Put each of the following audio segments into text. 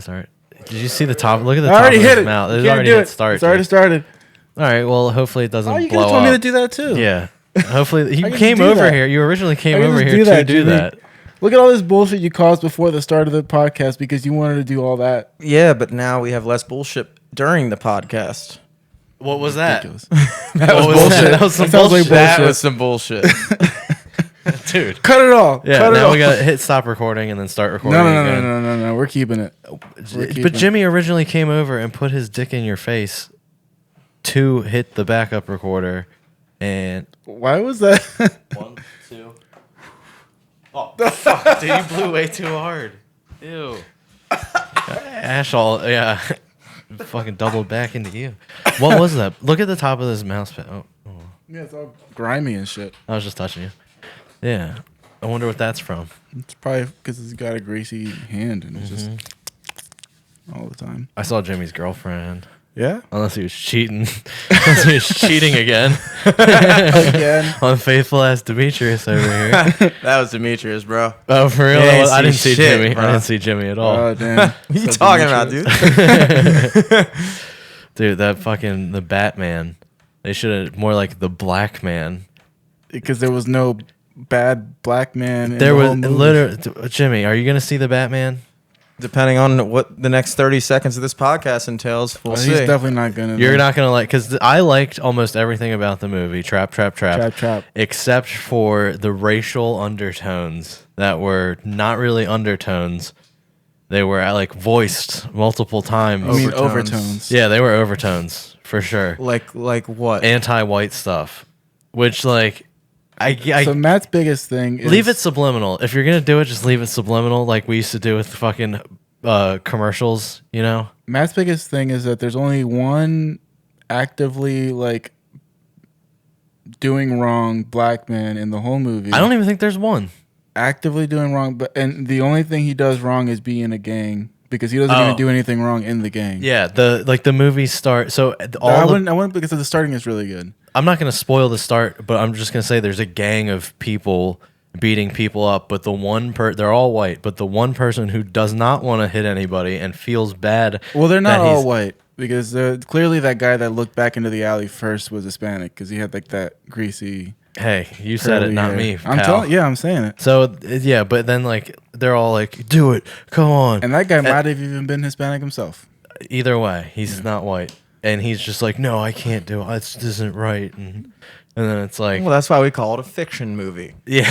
start. Did you see the top? Look at the I top already of hit his it. mouth. You It's can't already do hit it. start. It's already dude. started. All right. Well, hopefully it doesn't Oh, you blow could have told me to up. do that too. Yeah. Hopefully you I can came do over that. here. You originally came I can over just here do that, to do Jimmy. that. Look at all this bullshit you caused before the start of the podcast because you wanted to do all that. Yeah, but now we have less bullshit during the podcast. What was that? Ridiculous. That was bullshit. That was some That sounds like bullshit. That bullshit. was some bullshit. Dude. Cut it all. Yeah. Cut it Now all. we gotta hit stop recording and then start recording No. again. We're keeping it. But Jimmy originally came over and put his dick in your face to hit the backup recorder, and Why was that? 1, 2. Oh fuck! Dude, you blew way too hard. Ew. Ash all yeah. Fucking doubled back into you. What was that? Look at the top of this mouse pad. Oh, Yeah, it's all grimy and shit. I was just touching you. Yeah. I wonder what that's from. It's probably because it's got a greasy hand and it's just all the time. I saw Jimmy's girlfriend. Yeah? Unless he was cheating. Unless he was cheating again. Again. Unfaithful ass Demetrius over here. That was Demetrius, bro. Oh, for real? You I didn't didn't see see shit, Jimmy. bro. I didn't see Jimmy at all. Oh, damn. What are you talking about, dude? Dude, that fucking, the Batman. They should have, more like the Black Man. Because there was no bad black man in There the was whole movie. literally, Jimmy, are you going to see the Batman? Depending on what the next 30 seconds of this podcast entails, we'll He's see. definitely not gonna. You're not going to like, because I liked almost everything about the movie, Trap, except for the racial undertones that were not really undertones. They were like voiced multiple times. I mean overtones. Yeah, they were overtones for sure. Like what? Anti-white stuff, which like I So Matt's biggest thing is leave it subliminal. If you're gonna do it, just leave it subliminal, like we used to do with fucking commercials. You know, Matt's biggest thing is that there's only one actively like doing wrong black man in the whole movie. I don't even think there's one. Actively doing wrong, and the only thing he does wrong is be in a gang because he doesn't even do anything wrong in the gang. Yeah, the movie start. So I wouldn't because the starting is really good. I'm not gonna spoil the start, but I'm just gonna say there's a gang of people beating people up, but they're all white, but the one person who does not want to hit anybody and feels bad. Well, they're not that all he's- white because clearly that guy that looked back into the alley first was Hispanic because he had like that greasy. Hey, you said it, curly not hair. me. I'm pal. telling. Yeah, I'm saying it. So yeah, but then like they're all like, "Do it, come on." And that guy might have even been Hispanic himself. Either way, he's not white, and he's just like, "No, I can't do it. This isn't right." And then it's like, Well, that's why we call it a fiction movie. yeah,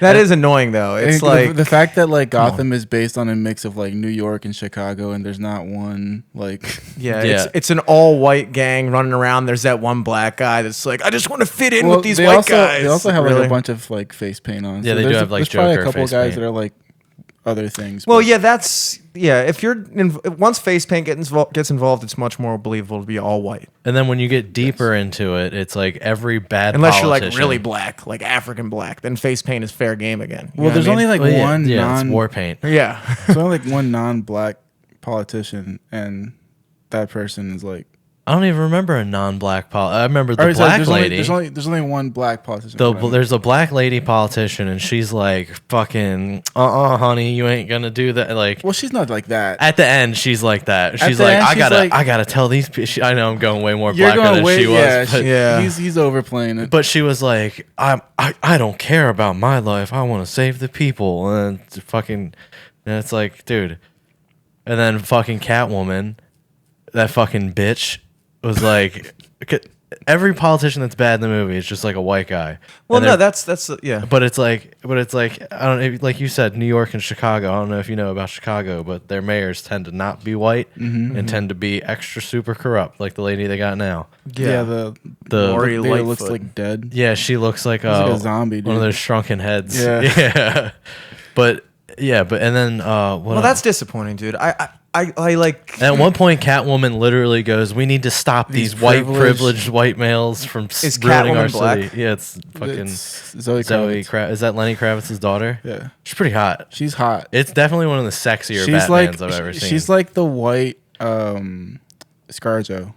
That is annoying, though. It's And like the fact that like Gotham is based on a mix of like New York and Chicago, and there's not one like. Yeah. It's an all-white gang running around. There's that one black guy that's like, I just want to fit in Well, with these they white also, guys. They also have like Really? a bunch of like face paint on. Yeah, they do there's have, like, there's probably a Joker couple face guys paint. that are like other things. Well, but- yeah, that's if you're once face paint gets involved, it's much more believable to be all white. and then when you get deeper into it, it's like every bad Unless you're like politician- really black, like African black, then face paint is fair game again. You Well, know there's what I only mean? like Well, one yeah, it's non. war paint. yeah. There's only like one non-black politician, and that person is like. I don't even remember a non-black I remember the Or sorry, black lady. there's only one black politician. There's a black lady politician, and she's like, "Fucking, honey, you ain't gonna do that." Like, Well, she's not like that. at the end, she's like that. She's the like, end, she's like- I gotta tell these. I know I'm going way more You're blacker going than way. she was. Yeah, but, Yeah. He's overplaying it. but she was like, I don't care about my life. I want to save the people. And it's like, dude. And then fucking Catwoman, that fucking bitch, was like, every politician that's bad in the movie is just like a white guy. Well, And no, they're- that's yeah. But it's like I don't know, like you said, New York and Chicago. I don't know if you know about Chicago, but their mayors tend to not be white and tend to be extra super corrupt, like the lady they got now. yeah, the Lori lady looks Lightfoot. like dead. Yeah, she looks like, like a zombie, one of dude. those shrunken heads. Yeah. yeah. But and then Well, that's disappointing, dude. I like. at one point, Catwoman literally goes, "We need to stop these white privileged white males from Is ruining our Catwoman black? city." Yeah, it's fucking It's Zoe Zoe Kravitz. Is that Lenny Kravitz's daughter? Yeah, She's pretty hot. she's hot. It's definitely one of the sexier She's Batmans like I've ever seen. she's like the white ScarJo.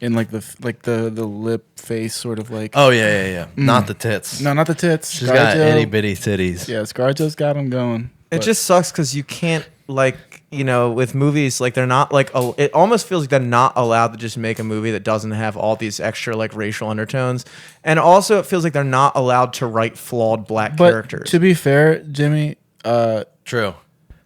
In like the lip face sort of like. oh yeah. Not the tits. No, not the tits. She's got itty bitty titties. Yeah, ScarJo's got him going. It but- just sucks because you can't like, you know, with movies, like they're not like it almost feels like they're not allowed to just make a movie that doesn't have all these extra like racial undertones, and also it feels like they're not allowed to write flawed black But characters. to be fair, Jimmy, True.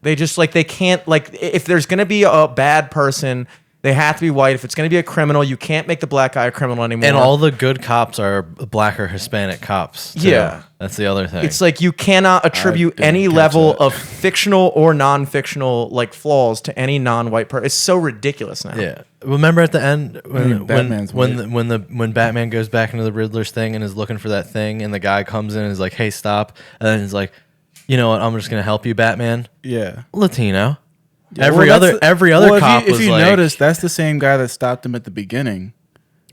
They just like they can't like if there's gonna be a bad person, they have to be white. If it's gonna be a criminal, you can't make the black guy a criminal anymore. And all the good cops are black or Hispanic cops. Too. Yeah. That's the other thing. It's like you cannot attribute didn't any catch level that. of fictional or non-fictional like flaws to any non-white person. It's so ridiculous now. yeah. Remember at the end when Batman's when Batman goes back into the Riddler's thing and is looking for that thing, and the guy comes in and is like, "Hey, stop!" And then he's like, "You know what? I'm just gonna help you, Batman." yeah. Latino. Yeah, every well, other that's cop if was you like, notice, that's the same guy that stopped him at the beginning.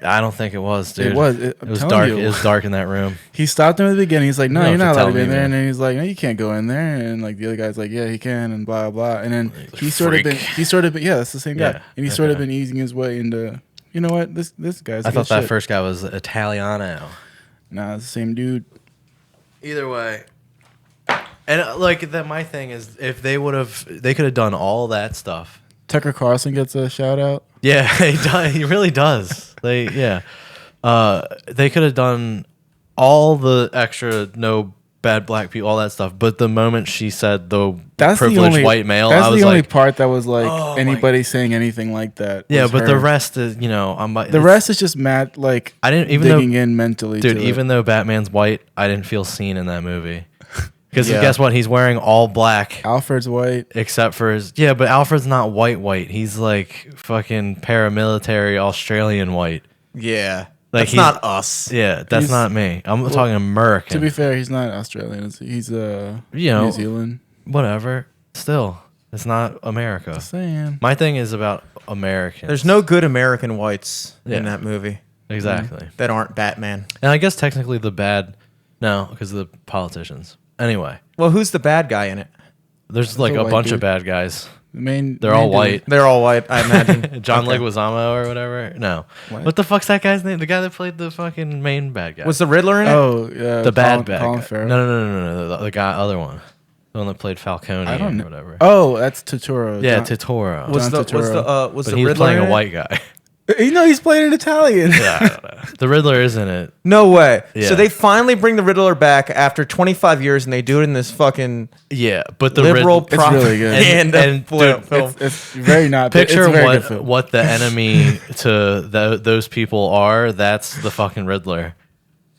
I don't think it was, dude. It was. It I'm was telling dark. you. It was dark in that room. He stopped him at the beginning. He's like, "No, You you're don't have not to allowed to tell be in me, there." man. And then he's like, "No, you can't go in there." And like the other guy's like, "Yeah, he can," and blah blah. And then he's sort of been, yeah, that's the same guy. Yeah, And he's sort of been easing his way into, you know what, this guy's. I good thought that shit. first guy was Italiano. Nah, it's the same dude. Either way, and like that, my thing is, if they could have done all that stuff. Tucker Carlson gets a shout out. Yeah, he does. He really does. They could have done all the extra no bad black people, all that stuff. But the moment she said the That's the privileged only white male, That's I was the only like, part that was like oh my- anybody saying anything like that. yeah. was But the her. rest is, I'm the rest is just Matt like I didn't even digging though, in mentally. dude. to Even it. though Batman's white, I didn't feel seen in that movie. Because Yeah. guess what? He's wearing all black. Alfred's white. Except for his but Alfred's not white. He's like fucking paramilitary Australian white. Yeah. Like That's he's not us. Yeah, that's He's- not me. I'm talking American. To be fair, he's not Australian. He's know, New Zealand. Whatever. Still, it's not America. Just saying. My thing is about Americans. There's no good American whites Yeah. in that movie exactly. that aren't Batman. And I guess technically the bad, no, because of the politicians. Anyway, Well, who's the bad guy in it? there's like a a white bunch dude. of bad guys. They're all white. They're all white, I imagine. John Okay. Leguizamo or whatever. No, What? what the fuck's that guy's name? The guy that played the fucking main bad guy. Was the Riddler in it? Oh, yeah. the bad Colin guy? Farrell. No. The guy, other one, the one that played Falcone I don't or know. whatever. Oh, that's Totoro. yeah, John- Totoro. was John the Turturro. was but the he's Riddler playing in a it? white guy. You know, he's playing in Italian. Yeah, I don't know. The Riddler is in it. No way. Yeah. So they finally bring the Riddler back after 25 years, and they do it in this fucking Yeah, but the liberal Riddler. It's really good. propaganda And- film. dude, It's very not. Picture it's a very good film. what the enemy to those people are. That's the fucking Riddler.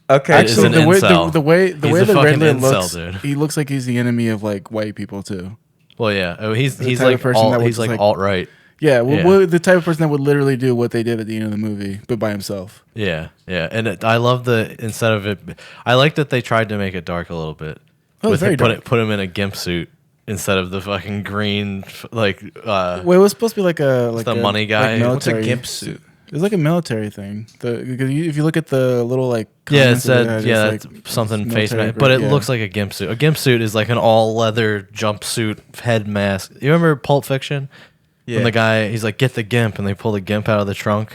Okay, is Actually, an the way incel. the way He's the way a the fucking Riddler incel, looks, dude. he looks like he's the enemy of like white people too. Well, yeah. Oh, he's type of like person that would he's just, like like- alt right. Yeah, Yeah. the type of person that would literally do what they did at the end of the movie, but by himself. Yeah, and I love instead of it. I like that they tried to make it dark a little bit. Oh, it's very dark. Put him in a gimp suit instead of the fucking green Wait, it was supposed to be like the money guy. What's a military gimp suit? It was like a military thing. Because if you look at the little like Yeah, it comments that they said had, it's that's like something face military mask, but it grade, yeah. looks like a gimp suit. A gimp suit is like an all leather jumpsuit head mask. You remember Pulp Fiction? Yeah. When the guy he's like, get the gimp, and they pull the gimp out of the trunk,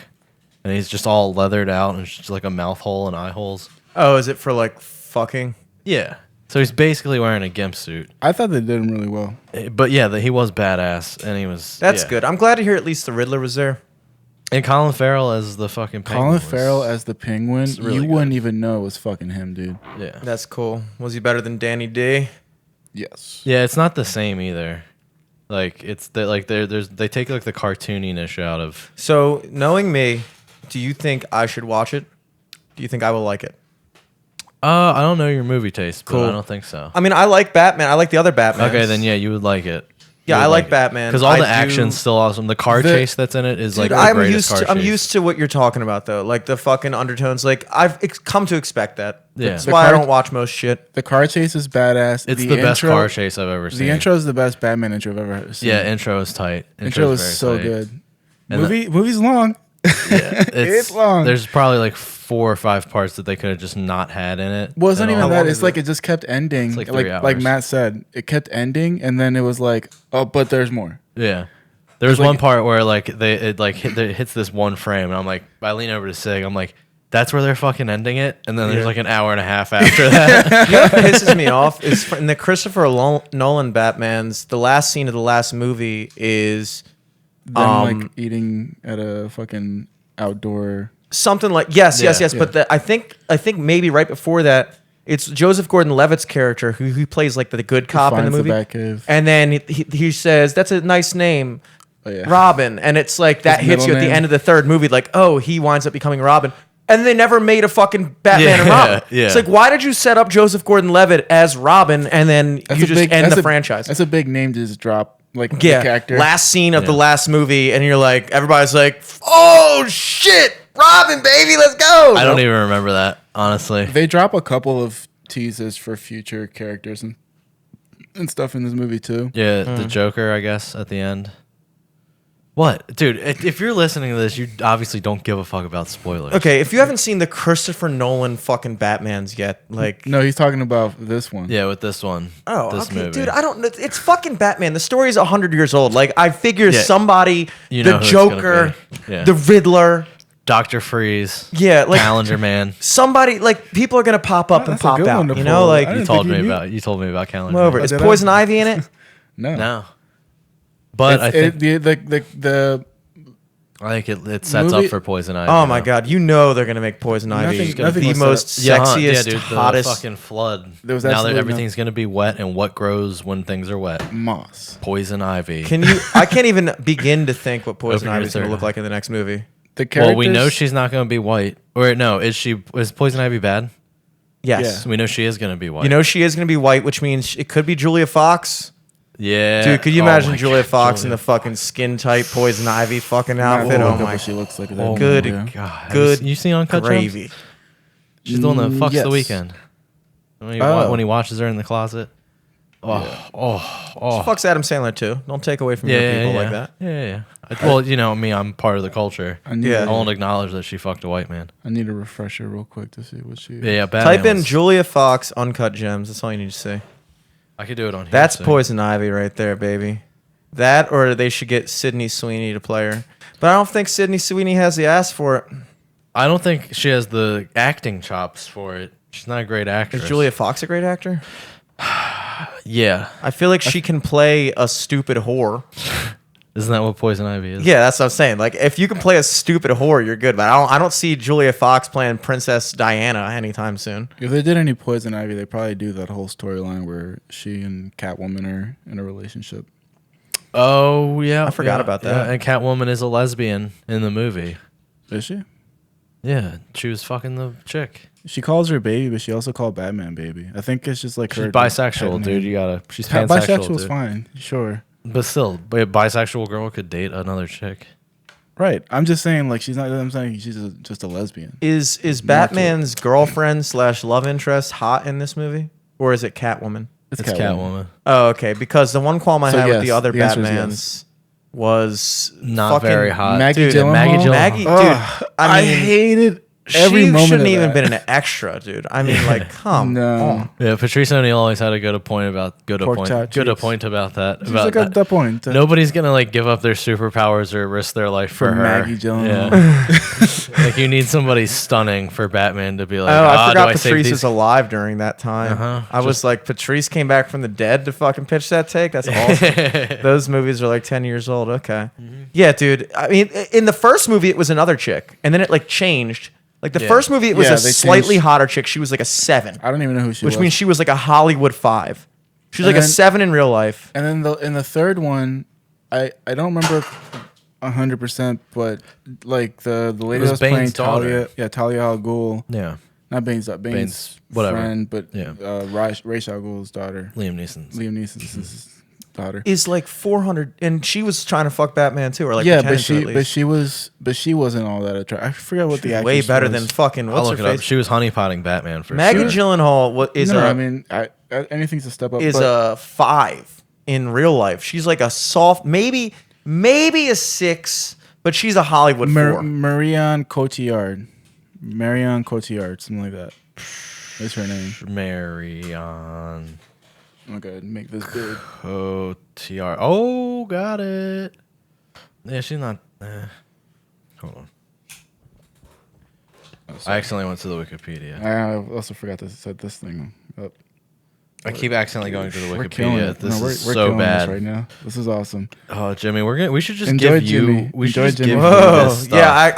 and he's just all leathered out, and it's just like a mouth hole and eye holes. Oh, is it for like fucking? Yeah, so he's basically wearing a gimp suit. I thought they did him really well. But yeah, he was badass, and he was. That's yeah. good. I'm glad to hear at least the Riddler was there. And Colin Farrell as the fucking penguin. Colin was- Farrell as the Penguin, really you good. wouldn't even know it was fucking him, dude. Yeah, That's cool. Was he better than Danny D? Yes. yeah, it's not the same either. Like it's like they take like the cartooniness out of. So, knowing me, do you think I should watch it? Do you think I will like it? I don't know your movie taste, but Cool. I don't think so. I mean, I like Batman. I like the other Batman. Okay, then yeah, you would like it. Yeah, You would I like Batman. because all I the do- action's still awesome. The car The- chase that's in it is like Dude, the I'm greatest used car to. I'm chase. used to what you're talking about, though. Like the fucking undertones. Like I've come to expect that. Yeah. That's The why I car- don't watch most shit. The car chase is badass. It's the best car chase I've ever seen. The intro is the best Batman intro I've ever seen. Yeah, intro is tight. intro is very so tight. good. And Movie's long. Yeah, It's long. There's probably like 4 or 5 parts that they could have just not had in it. Well, it's not at even all. that. long It's is like it? it just kept ending. It's like like 3 like hours. Matt said, it kept ending, and then it was like, oh, but there's more. Yeah. There was like- one part where like it hits this one frame, and I'm like, I lean over to Sig, I'm like, That's where they're fucking ending it, and then there's Yeah. like an hour and a half after that. You know what pisses me off is in the Christopher Nolan Batman's, the last scene of the last movie is Them like eating at a fucking outdoor. something like yes. Yeah. But I think maybe right before that, it's Joseph Gordon-Levitt's character who plays like the good cop in the finds movie, Batcave. and then he says that's a nice name, Oh, yeah. Robin, and it's like that His hits you middle at the name. end of the third movie, like oh he winds up becoming Robin. And they never made a fucking Batman and Yeah, Robin. yeah. It's like, why did you set up Joseph Gordon-Levitt as Robin and then you just end that's the a- franchise? That's a big name to just drop. Like the Yeah, character. last scene of the last movie, and you're like, everybody's like, oh shit, Robin, baby, let's go. I don't even remember that, honestly. They drop a couple of teases for future characters and stuff in this movie too. Yeah, the Joker, I guess, at the end. What? Dude, if you're listening to this, you obviously don't give a fuck about spoilers. Okay, if you haven't seen the Christopher Nolan fucking Batmans yet, like, No, he's talking about this one. Yeah, with this one. oh, this okay, movie. dude, I don't know. It's fucking Batman. The story is 100 years old. Like, I figure Yeah. somebody, You know the who it's gonna Joker, be. Yeah. the Riddler, Dr. Freeze. yeah, like Calendar Man. somebody, like people are gonna pop up Oh, and that's a pop good one out. to You know, pull. like I You didn't told think me you knew. about Calendar come over. Man. Is did I? Poison Ivy in it? No. No. But I think it sets movie- up for Poison Ivy. Oh my though. god, you know they're gonna make Poison Ivy nothing the was most set Yeah, sexiest, dude, the hottest. fucking flood. There was now that absolutely everything's gonna be wet, and what grows when things are wet? Moss. Poison Ivy. Can you? I can't even begin to think what Poison Open your Ivy's gonna third look eye. like in the next movie. The characters. Well, we know she's not gonna be white. Or no, is Poison Ivy bad? Yes, Yeah. We know she is gonna be white. you know she is gonna be white, which means it could be Julia Fox. Yeah. Dude, could you Oh imagine my Julia God, Fox in Julia the fucking skin tight Poison Ivy fucking Not outfit? to Oh look up my what she looks like. Oh good my Yeah. God. Have good you seen Uncut Gems? gravy. She's the one that fucks Yes. the weekend. Oh. When he watches her in the closet. Oh, oh. Fucks Adam Sandler too. Don't take away from your people like that. Yeah. Well, you know me, I'm part of the culture. I need, Yeah. I to, won't acknowledge that she fucked a white man. I need a refresher real quick to see what she. Yeah, Batman Type in was- Julia Fox Uncut Gems. That's all you need to see. I could do it on here. That's too. Poison Ivy right there, baby. That or they should get Sydney Sweeney to play her. But I don't think Sydney Sweeney has the ass for it. I don't think she has the acting chops for it. She's not a great actress. Is Julia Fox a great actor? Yeah. I feel like she can play a stupid whore. Isn't that what Poison Ivy is? Yeah, that's what I'm saying. Like, if you can play a stupid whore, you're good. But I don't see Julia Fox playing Princess Diana anytime soon. If they did any Poison Ivy, they probably do that whole storyline where she and Catwoman are in a relationship. Oh, yeah. I forgot yeah, about that. Yeah, and Catwoman is a lesbian in the movie. Is she? Yeah, she was fucking the chick. She calls her baby, but she also called Batman baby. I think it's just like She's her bisexual, head dude. name. You gotta. She's pansexual, Bisexual is dude. fine, sure. But still, a bisexual girl could date another chick. Right. I'm just saying, like, she's not. I'm saying she's just a lesbian. Is More to Batman's girlfriend / love interest hot in this movie? Or is it Catwoman? It's Catwoman. Oh, okay. Because the one qualm I So had with yes, the other the answer is Batmans yes. was Not fucking- very hot. Maggie Dude, Gyllenhaal. Maggie Gyllenhaal. Maggie, dude. Ugh, I I mean, hated every she moment. shouldn't of even that. been an extra, dude. I mean, like, come No. on. Yeah, Patrice O'Neal always had a good point about Pork chop cheeks. point about that. She's about like that. at that point. Nobody's gonna like give up their superpowers or risk their life for, For her. Maggie Gyllenhaal. Yeah. Like you need somebody stunning for Batman to be like. Oh, I "Ah, do forgot save Patrice these-" was alive during that time. Uh-huh. I was like, Patrice came back from the dead to fucking pitch that take. That's awesome. Those movies are like 10 years old. Okay. Yeah, dude. I mean, in the first movie, it was another chick, and then it like changed. Like the Yeah. first movie, it was Yeah, a they slightly changed- hotter chick. She was like a 7, I don't even know who she which was. means she was like a Hollywood 5. She was And like a then- 7 in real life. And then in the third one, I don't remember 100%, but like the lady was that was playing Bane's daughter. Talia, Talia al Ghul, Yeah, not Bane's whatever. friend, but Yeah. Ra's al Ghul's daughter, Liam Neeson's. Liam Neeson's daughter. Is like 400, and she was trying to fuck Batman too, or like Yeah, pretending to, at least. but she wasn't all that attractive. I forget what the actress way better was. than fucking I'll what's look her it up. face. She was honeypotting Batman for Maggie sure. Gyllenhaal is No, a I mean, anything's a step up. is but a 5 in real life. She's like a soft, maybe a 6, but she's a Hollywood 4. Marion Cotillard, something like that. That's her name. Marion Okay, make this big. Cotillard. Oh, got it. Yeah, she's not. Hold on. I accidentally went to the Wikipedia. I also forgot to set this thing up. I keep accidentally going to the We're killing Wikipedia. it. This No, is we're so killing bad this right now. This is awesome. Oh, Jimmy, we should just Enjoy give you. Jimmy. We should Enjoy just Jimmy. give you Whoa. this stuff. Yeah,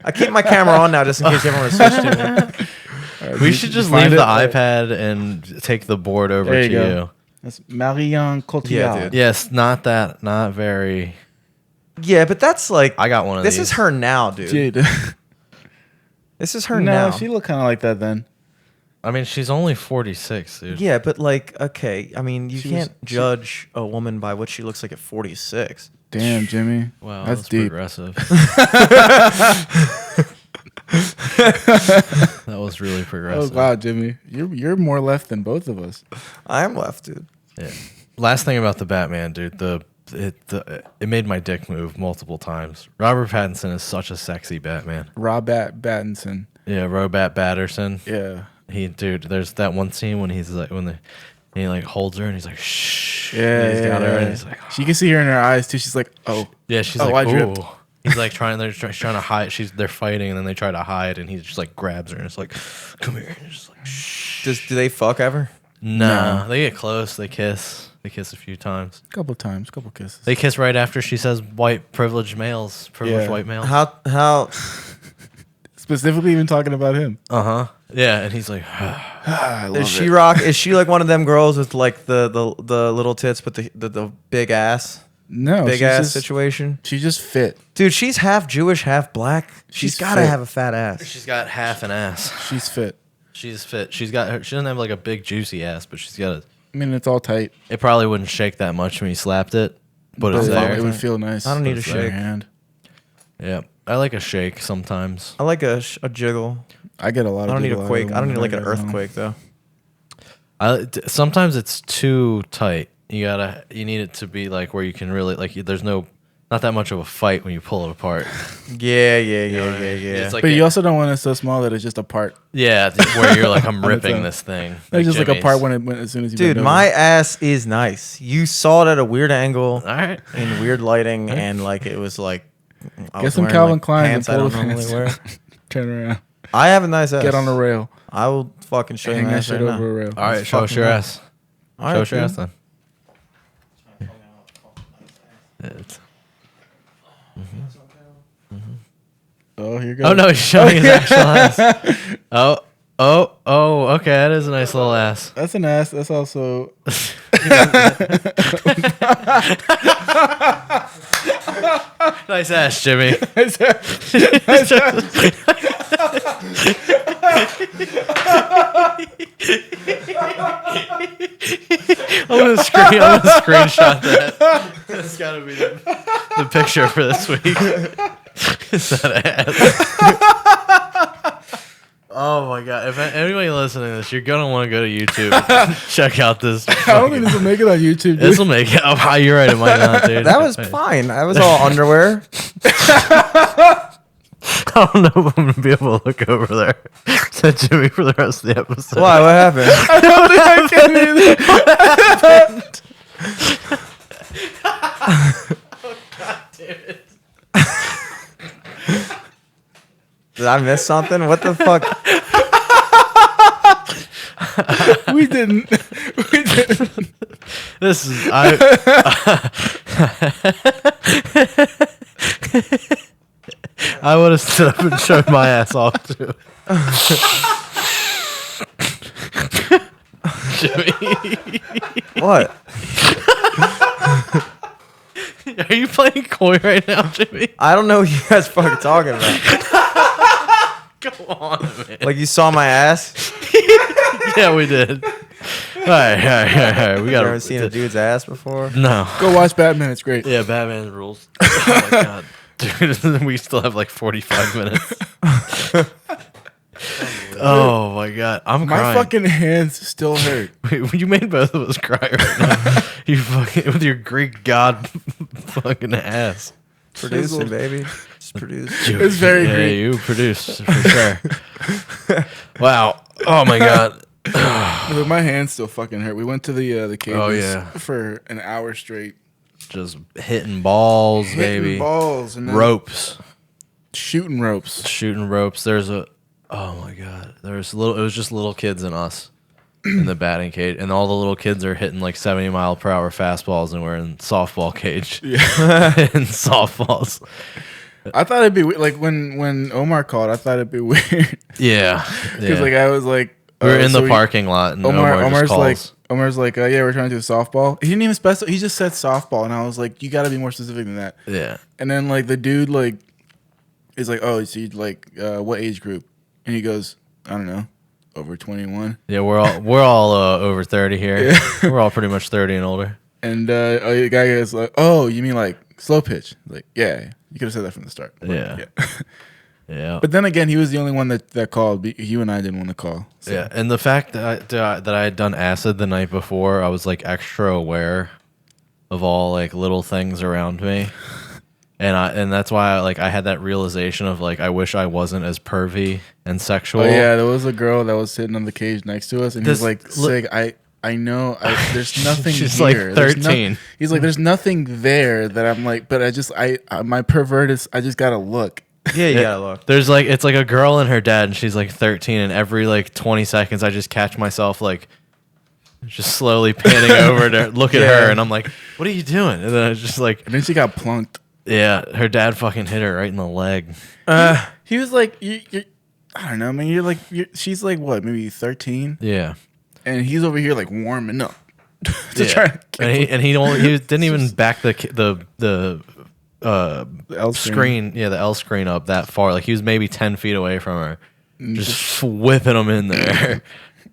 I keep my camera on now just in case everyone switch to me. We should just leave the iPad and take the board over There to you go. you. That's Marianne Cotillard. Yeah, dude. Yes, not that. Not very. Yeah, but that's like I got one of this these. is her now, dude. Dude. This is her No, now. she looked kind of like that then. I mean, she's only 46, dude. Yeah, but like, okay, I mean, you She can't was- judge a woman by what she looks like at 46. Damn, Jimmy. Wow, that's that's deep. progressive. That was really Oh progressive. wow, Jimmy, you're more left than both of us. I am left, dude. Yeah. Last thing about the Batman, dude. It made my dick move multiple times. Robert Pattinson is such a sexy Batman. Battinson. Yeah, Robert Patterson. Yeah. There's that one scene when he's like he like holds her and he's like shh. Yeah. And he's got her and yeah. he's like She can see her in her eyes too. She's like, oh. yeah. She's Oh, like I dripped. ooh. He's like trying to hide. They're fighting and then they try to hide and he just like grabs her and it's like come here. And just like shh. Do they fuck ever? Nah, they get close. They kiss. They kiss a few times. Couple times, couple kisses. They kiss right after she says white privileged Yeah. white males. How? Specifically, even talking about him. Yeah, and he's like, I love Is she rock? Is she like one of them girls with like the little tits but the big ass, No, big she's ass just, situation? She's just fit. Dude, she's half Jewish, half black. She's She's got to fit. have a fat ass. she's got half an ass. She's fit. She's fit. She doesn't have like a big juicy ass, but she's got a. I mean, it's all tight. It probably wouldn't shake that much when you slapped it, but it's But there. it would feel nice. I don't need Put a it in your shake. hand. Yeah, I like a shake sometimes. I like a jiggle. I get a lot of. I don't need a giggle out quake. of I don't when need like an get home. earthquake though. Sometimes it's too tight. You need it to be like where you can really like. There's not that much of a fight when you pull it apart. Yeah. It's like But you also don't want it so small that it's just a part. yeah, where you're like I'm On its ripping own. this thing. It's just like a Jimmy's. part when as soon as you Dude, bend over. my ass is nice. You saw it at a weird angle All right. in weird lighting, and like it was like I Get was some wearing, Calvin like, Klein and pants I pull don't the normally pants. wear. Turn around. I have a nice ass. Get on the rail. I will fucking show you Hang my that ass shit right over now. a rail. All right, It's show us fucking your nice. ass. All Show right, us your dude. ass then. It's- Oh, here goes. Oh no, he's showing his actual ass. Oh, okay, that is a nice little ass. That's an ass. That's also. Nice ass, Jimmy. I'm gonna screenshot that. That's gotta be the picture for this week. Is that ass? Oh my god! If anybody listening to this, you're gonna want to go to YouTube and check out this. I don't think this will make it on YouTube. Dude. This will make it. Oh, you're right. It might not, dude. That was fine. That was all underwear. I don't know if I'm gonna be able to look over there. Said Jimmy for the rest of the episode. Why? What happened? I don't think I can either. Did I miss something? What the fuck? We didn't. We didn't. This is I would have stood up and showed my ass off too. Jimmy, What? are you playing coy right now, Jimmy? I don't know what you guys fucking talking about. Go on, man. Like you saw my ass? Yeah, we did. All right. We You got ever seen a dude's ass before? No. Go watch Batman. It's great. Yeah, Batman rules. Oh my god. Dude, we still have like 45 minutes. Oh my god. I'm My crying. fucking hands still hurt. You made both of us cry right now. You fucking with your Greek god fucking ass. Producing, baby. Just produce. It's very Yeah, Greek. you produced for sure. Wow. Oh my god. Look, my hands still fucking hurt. We went to the cages Oh, yeah. for an hour straight. Just hitting balls, Hitting baby. balls and then Ropes. Shooting ropes. Shooting ropes. There's a, oh my god, there's little. It was just little kids and us in the batting cage, and all the little kids are hitting like 70-mile-per-hour fastballs, and we're in softball cage. Yeah, in softballs. I thought it'd be like when Omar called. I thought it'd be weird. Yeah, Because like I was like, we were in the parking lot, and Omar's calls. Omar's like, yeah, we're trying to do softball. He didn't even specify. He just said softball, and I was like, you got to be more specific than that. Yeah. And then like the dude like is like, oh, so you like what age group? And he goes, I don't know, over 21. Yeah, we're all over 30 here. Yeah. We're all pretty much 30 and older. And the guy goes like, oh, you mean like slow pitch? Like, yeah, you could have said that from the start. Like, yeah. Yeah. But then again, he was the only one that called. You and I didn't want to call. So. Yeah, and the fact that I had done acid the night before, I was like extra aware of all like little things around me, and that's why I had that realization of like I wish I wasn't as pervy and sexual. Oh yeah, there was a girl that was sitting on the cage next to us, and he's like, "Sig, I know, there's nothing She's here." Like 13. He's like, "There's nothing there that I'm like," but my pervert is, I just gotta look. Yeah, you gotta look. There's like, it's like a girl and her dad, and she's like 13, and every like 20 seconds I just catch myself like just slowly panning over to look at her, and I'm like, what are you doing? And then I was just like, and then she got plunked. Yeah, her dad fucking hit her right in the leg. He was like, you're, I don't know, man. She's like what, maybe 13? Yeah, and he's over here like warming up to try. And he didn't even back the L screen, the L screen up that far. Like he was maybe 10 feet away from her, just whipping them in there.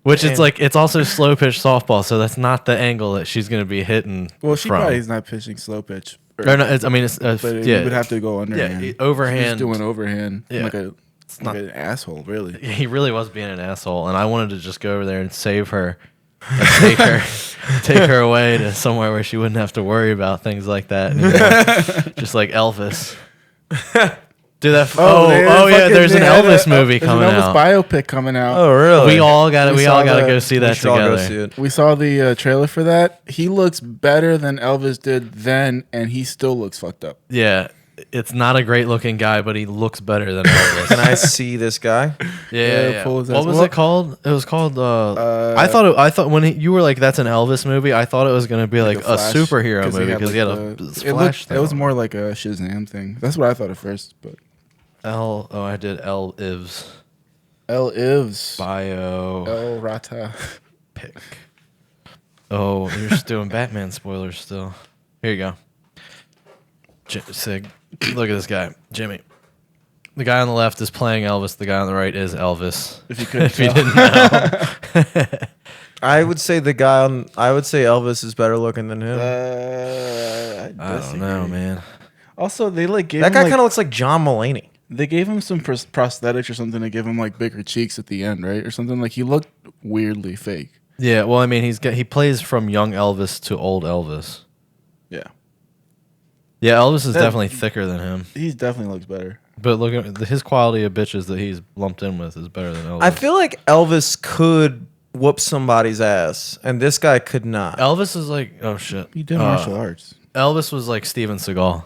Which it's like, it's also slow pitch softball, so that's not the angle that she's gonna be hitting. Well, she from. probably is not pitching slow pitch. Or no, it's but you would have to go underhand. Yeah, overhand. She's doing overhand. Yeah. Like an asshole, really. He really was being an asshole, and I wanted to just go over there and save her. And take her away to somewhere where she wouldn't have to worry about things like that anymore. Just like Elvis. Do that. Yeah, there's an Elvis movie coming out. Elvis biopic coming out. Oh, really? We all got to go see that together. Go see it. We saw the trailer for that. He looks better than Elvis did then, and he still looks fucked up. Yeah. It's not a great looking guy, but he looks better than Elvis. Can I see this guy? Yeah. What was it called? It was called. I thought when you were like, "That's an Elvis movie," I thought it was going to be like a superhero movie because he had a Flash. It was more like a Shazam thing. That's what I thought at first. But I did L Ivs. L Ivs. Bio. El Rata. Pick. Oh, you're just doing Batman spoilers still. Here you go. Sig. Look at this guy, Jimmy. The guy on the left is playing Elvis. The guy on the right is Elvis. If you couldn't you didn't know. I would say Elvis is better looking than him. I don't know, man. Also, they gave that guy him kind of looks like John Mulaney. They gave him some prosthetics or something to give him like bigger cheeks at the end, right? Or something like he looked weirdly fake. Yeah, well, I mean, he plays from young Elvis to old Elvis. Yeah. Yeah, Elvis is definitely thicker than him. He definitely looks better. But look at his quality of bitches that he's lumped in with is better than Elvis. I feel like Elvis could whoop somebody's ass, and this guy could not. Elvis is like, oh shit. He did martial arts. Elvis was like Steven Seagal.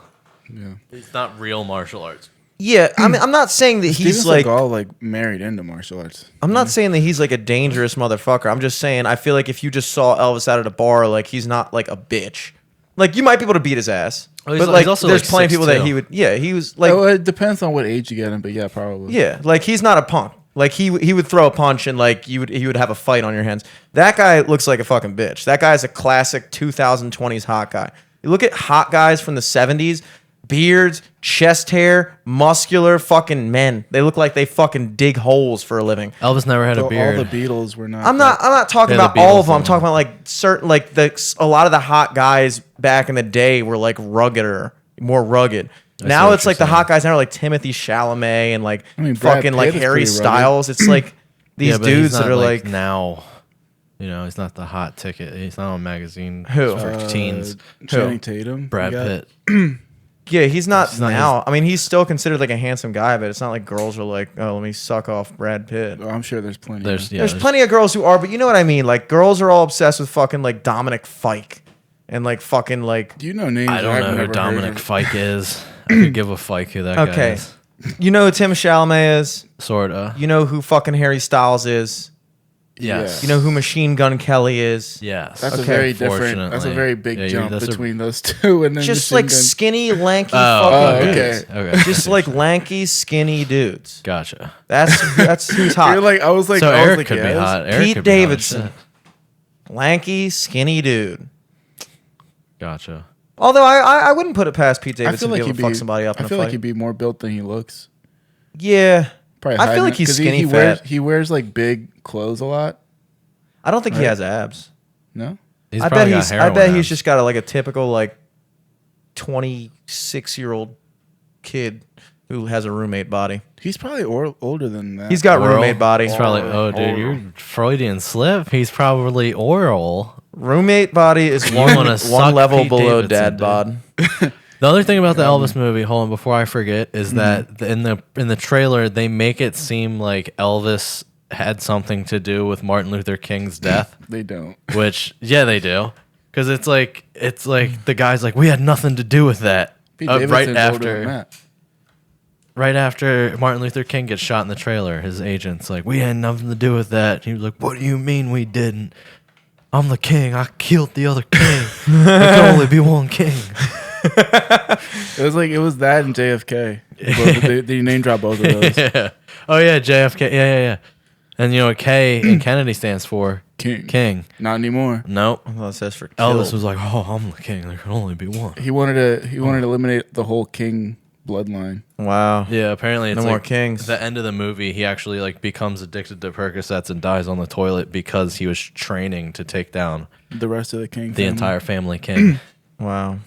Yeah. He's not real martial arts. Yeah, I mean, I'm not saying that he's Steven like Seagal married into martial arts. I'm not saying that he's like a dangerous motherfucker. I'm just saying I feel like if you just saw Elvis out at a bar, like he's not like a bitch. Like you might be able to beat his ass. Oh, but like, also there's like plenty of people 6'2". that he would. Yeah, he was like. Oh, it depends on what age you get him, but yeah, probably. Yeah, like he's not a punk. Like he would throw a punch and like he would have a fight on your hands. That guy looks like a fucking bitch. That guy's a classic 2020s hot guy. You look at hot guys from the 70s, beards, chest hair, muscular fucking men. They look like they fucking dig holes for a living. Elvis never had a beard. All the Beatles were not. I'm not talking about all of them. I'm talking about like certain a lot of the hot guys back in the day were like more rugged. Now it's like the hot guys now are like Timothy Chalamet and like fucking like Harry Styles. It's like these dudes that are like now. You know, he's not the hot ticket. He's not on magazine Who? for teens. Channing Tatum, Brad Pitt. Yeah, he's not now. I mean, he's still considered like a handsome guy, but it's not like girls are like, oh, let me suck off Brad Pitt. Well, I'm sure there's plenty. There's plenty of girls who are, but you know what I mean? Like, girls are all obsessed with fucking like Dominic Fike and like fucking like. Do you know names? I don't know who Dominic Fike is. I could give a Fike who that guy is. You know who Tim Chalamet is? Sorta. You know who fucking Harry Styles is? Yes. You know who Machine Gun Kelly is? Yes. That's a Okay. very different. That's a very big jump between those two, and then Just Machine like Gun. skinny, lanky Oh, fucking okay. dudes. Okay. Just like lanky, skinny dudes. Gotcha. That's who's hot. You're like, I was like, So I was Eric like, could be yes. hot. Eric Pete could be hot as Davidson. shit. Lanky, skinny dude. Gotcha. Although I wouldn't put it past Pete I Davidson feel like to be he'd able to be. fuck somebody up in I a feel fight. like he'd be more built than he looks. Yeah. Probably I feel hiding like it, he's 'cause skinny he fat. wears like big clothes a lot. I don't think he Right. has abs. No. He's I probably bet got he's heroin abs. just got like a typical like 26-year-old kid who has a roommate body. He's probably older than that. He's got Oral? roommate body. He's probably, oh, dude, you're Freudian slip. He's probably oral. Roommate body is You one, wanna suck one level Pete below Davidson, dad dude. bod. The other thing about the Elvis movie, hold on, before I forget, is that in the trailer they make it seem like Elvis had something to do with Martin Luther King's death, They don't. which yeah they do, because it's like the guy's like we had nothing to do with that. Pete Right Davidson's older than after that. right after Martin Luther King gets shot in the trailer, his agent's like we had nothing to do with that. He was like, what do you mean we didn't? I'm the king. I killed the other king. There can only be one king. It was that and JFK. They name drop both of those. Yeah. Oh yeah, JFK. Yeah. And you know what K in Kennedy stands for? King. King. Not anymore. Nope. Well, it says for Elvis killed. was like, "Oh, I'm the king. There can only be one." He wanted to eliminate the whole King bloodline. Wow. Yeah. Apparently, it's No like more kings. The end of the movie, he actually like becomes addicted to Percocets and dies on the toilet because he was training to take down The rest of the King. the family. entire family king. Wow.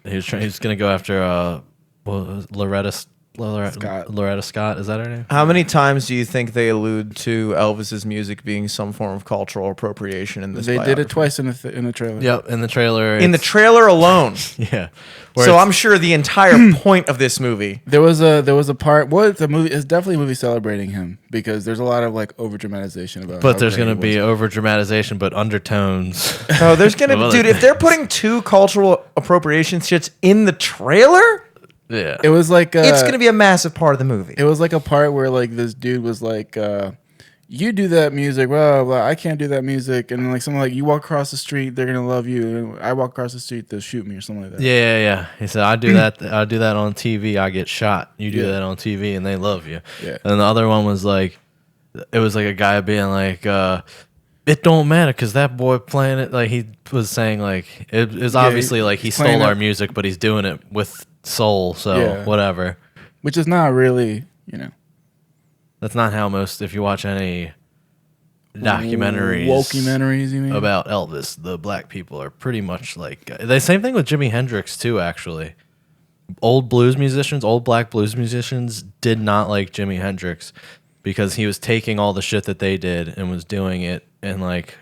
He was gonna go after Loretta Scott. Is that her name? How many times do you think they allude to Elvis's music being some form of cultural appropriation in this? They did biography? it twice in the trailer. Yep. In the trailer. In the it's- trailer alone. yeah. So I'm sure the entire point of this movie. There was a part. What the movie? It's definitely a movie celebrating him because there's a lot of like over dramatization about. But how there's great going he to be was. over dramatization, but undertones. Oh, there's gonna Of be, other dude. If they're things. putting two cultural appropriation shits in the trailer, Yeah. It was like it's gonna be a massive part of the movie. It was like a part where like this dude was like, "You do that music, blah, blah, blah. I can't do that music," and then, like someone like, "You walk across the street, they're gonna love you. And I walk across the street, they'll shoot me or something like that." Yeah. He said, "I do that. I do that on TV. I get shot. You do Yeah. that on TV, and they love you." Yeah. And the other one was like, it was like a guy being like, "It don't matter because that boy playing it." Like he was saying, like it was obviously like he he's playing stole our it- music, but he's doing it with soul. So Yeah. whatever. Which is not really, you know, That's not how most. If you watch any documentaries, Wokementaries, you mean? about Elvis, the black people are pretty much like the same thing with Jimi Hendrix too. Actually, old black blues musicians did not like Jimi Hendrix because he was taking all the shit that they did and was doing it and like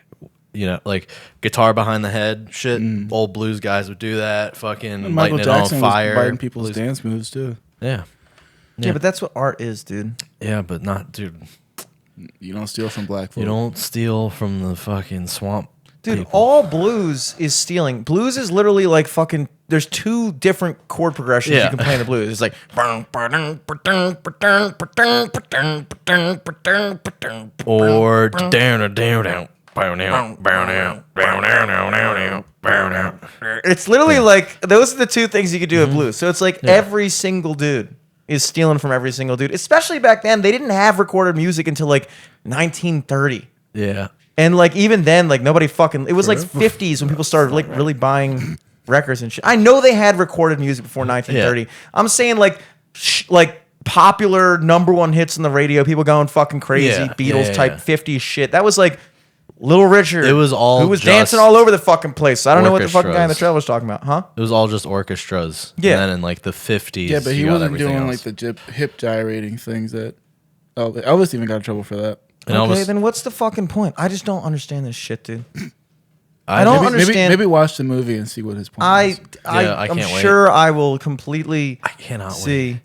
like guitar behind the head shit. Old blues guys would do that, fucking And Michael lighting it on Jackson fire. was biting people's Blues- dance moves too. Yeah, yeah, but that's what art is, dude. yeah, but not dude. You don't steal from black folk. You don't steal from the fucking swamp. Dude, people. all blues is stealing. Blues is literally like fucking. There's two different chord progressions Yeah. you can play in the blues. It's like. Or down. It's literally like those are the two things you could do with blues. So it's like every single dude is stealing from every single dude. Especially back then, they didn't have recorded music until like 1930. Yeah. And like even then, like nobody fucking. It was like 50s when people started like really buying records and shit. I know they had recorded music before 1930. I'm saying like like popular number one hits on the radio, people going fucking crazy, Yeah, Beatles yeah, type yeah. 50s shit. That was like Little Richard. It was all who was just dancing all over the fucking place. I don't know what the fucking guy in the orchestras. trailer was talking about, huh? It was all just orchestras. Yeah. And then in like the 50s. Yeah, but he you got wasn't everything doing else. like the hip gyrating things that Elvis even got in trouble for that. And Okay, Elvis- then what's the fucking point? I just don't understand this shit, dude. I don't maybe- understand- Maybe watch the movie and see what his point is. I I'm can't wait. sure I will completely I cannot see. wait.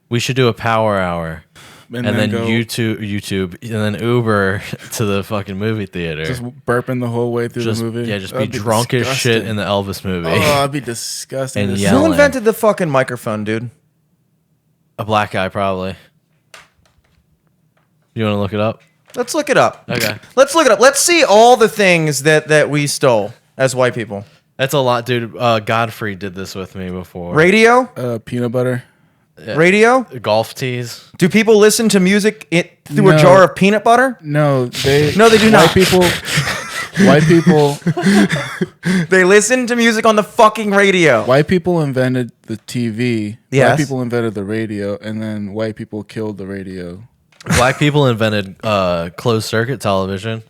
We should do a power hour. And then go YouTube, and then Uber to the fucking movie theater. just burping the whole way through Just the movie. yeah, just be That'd drunk as shit disgusting. in the Elvis movie. Oh, that'd be disgusting. And to see. yell. Who Yelling. invented the fucking microphone, dude? A black guy, probably. You want to look it up? Let's look it up. Okay. Let's look it up. Let's see all the things that we stole as white people. That's a lot, dude. Godfrey did this with me before. Radio? Peanut butter. Radio? Golf tees. Do people listen to music through No. a jar of peanut butter? No, they do not. White people. They listen to music on the fucking radio. White people invented the TV. Yes. White people invented the radio, and then white people killed the radio. Black people invented closed circuit television.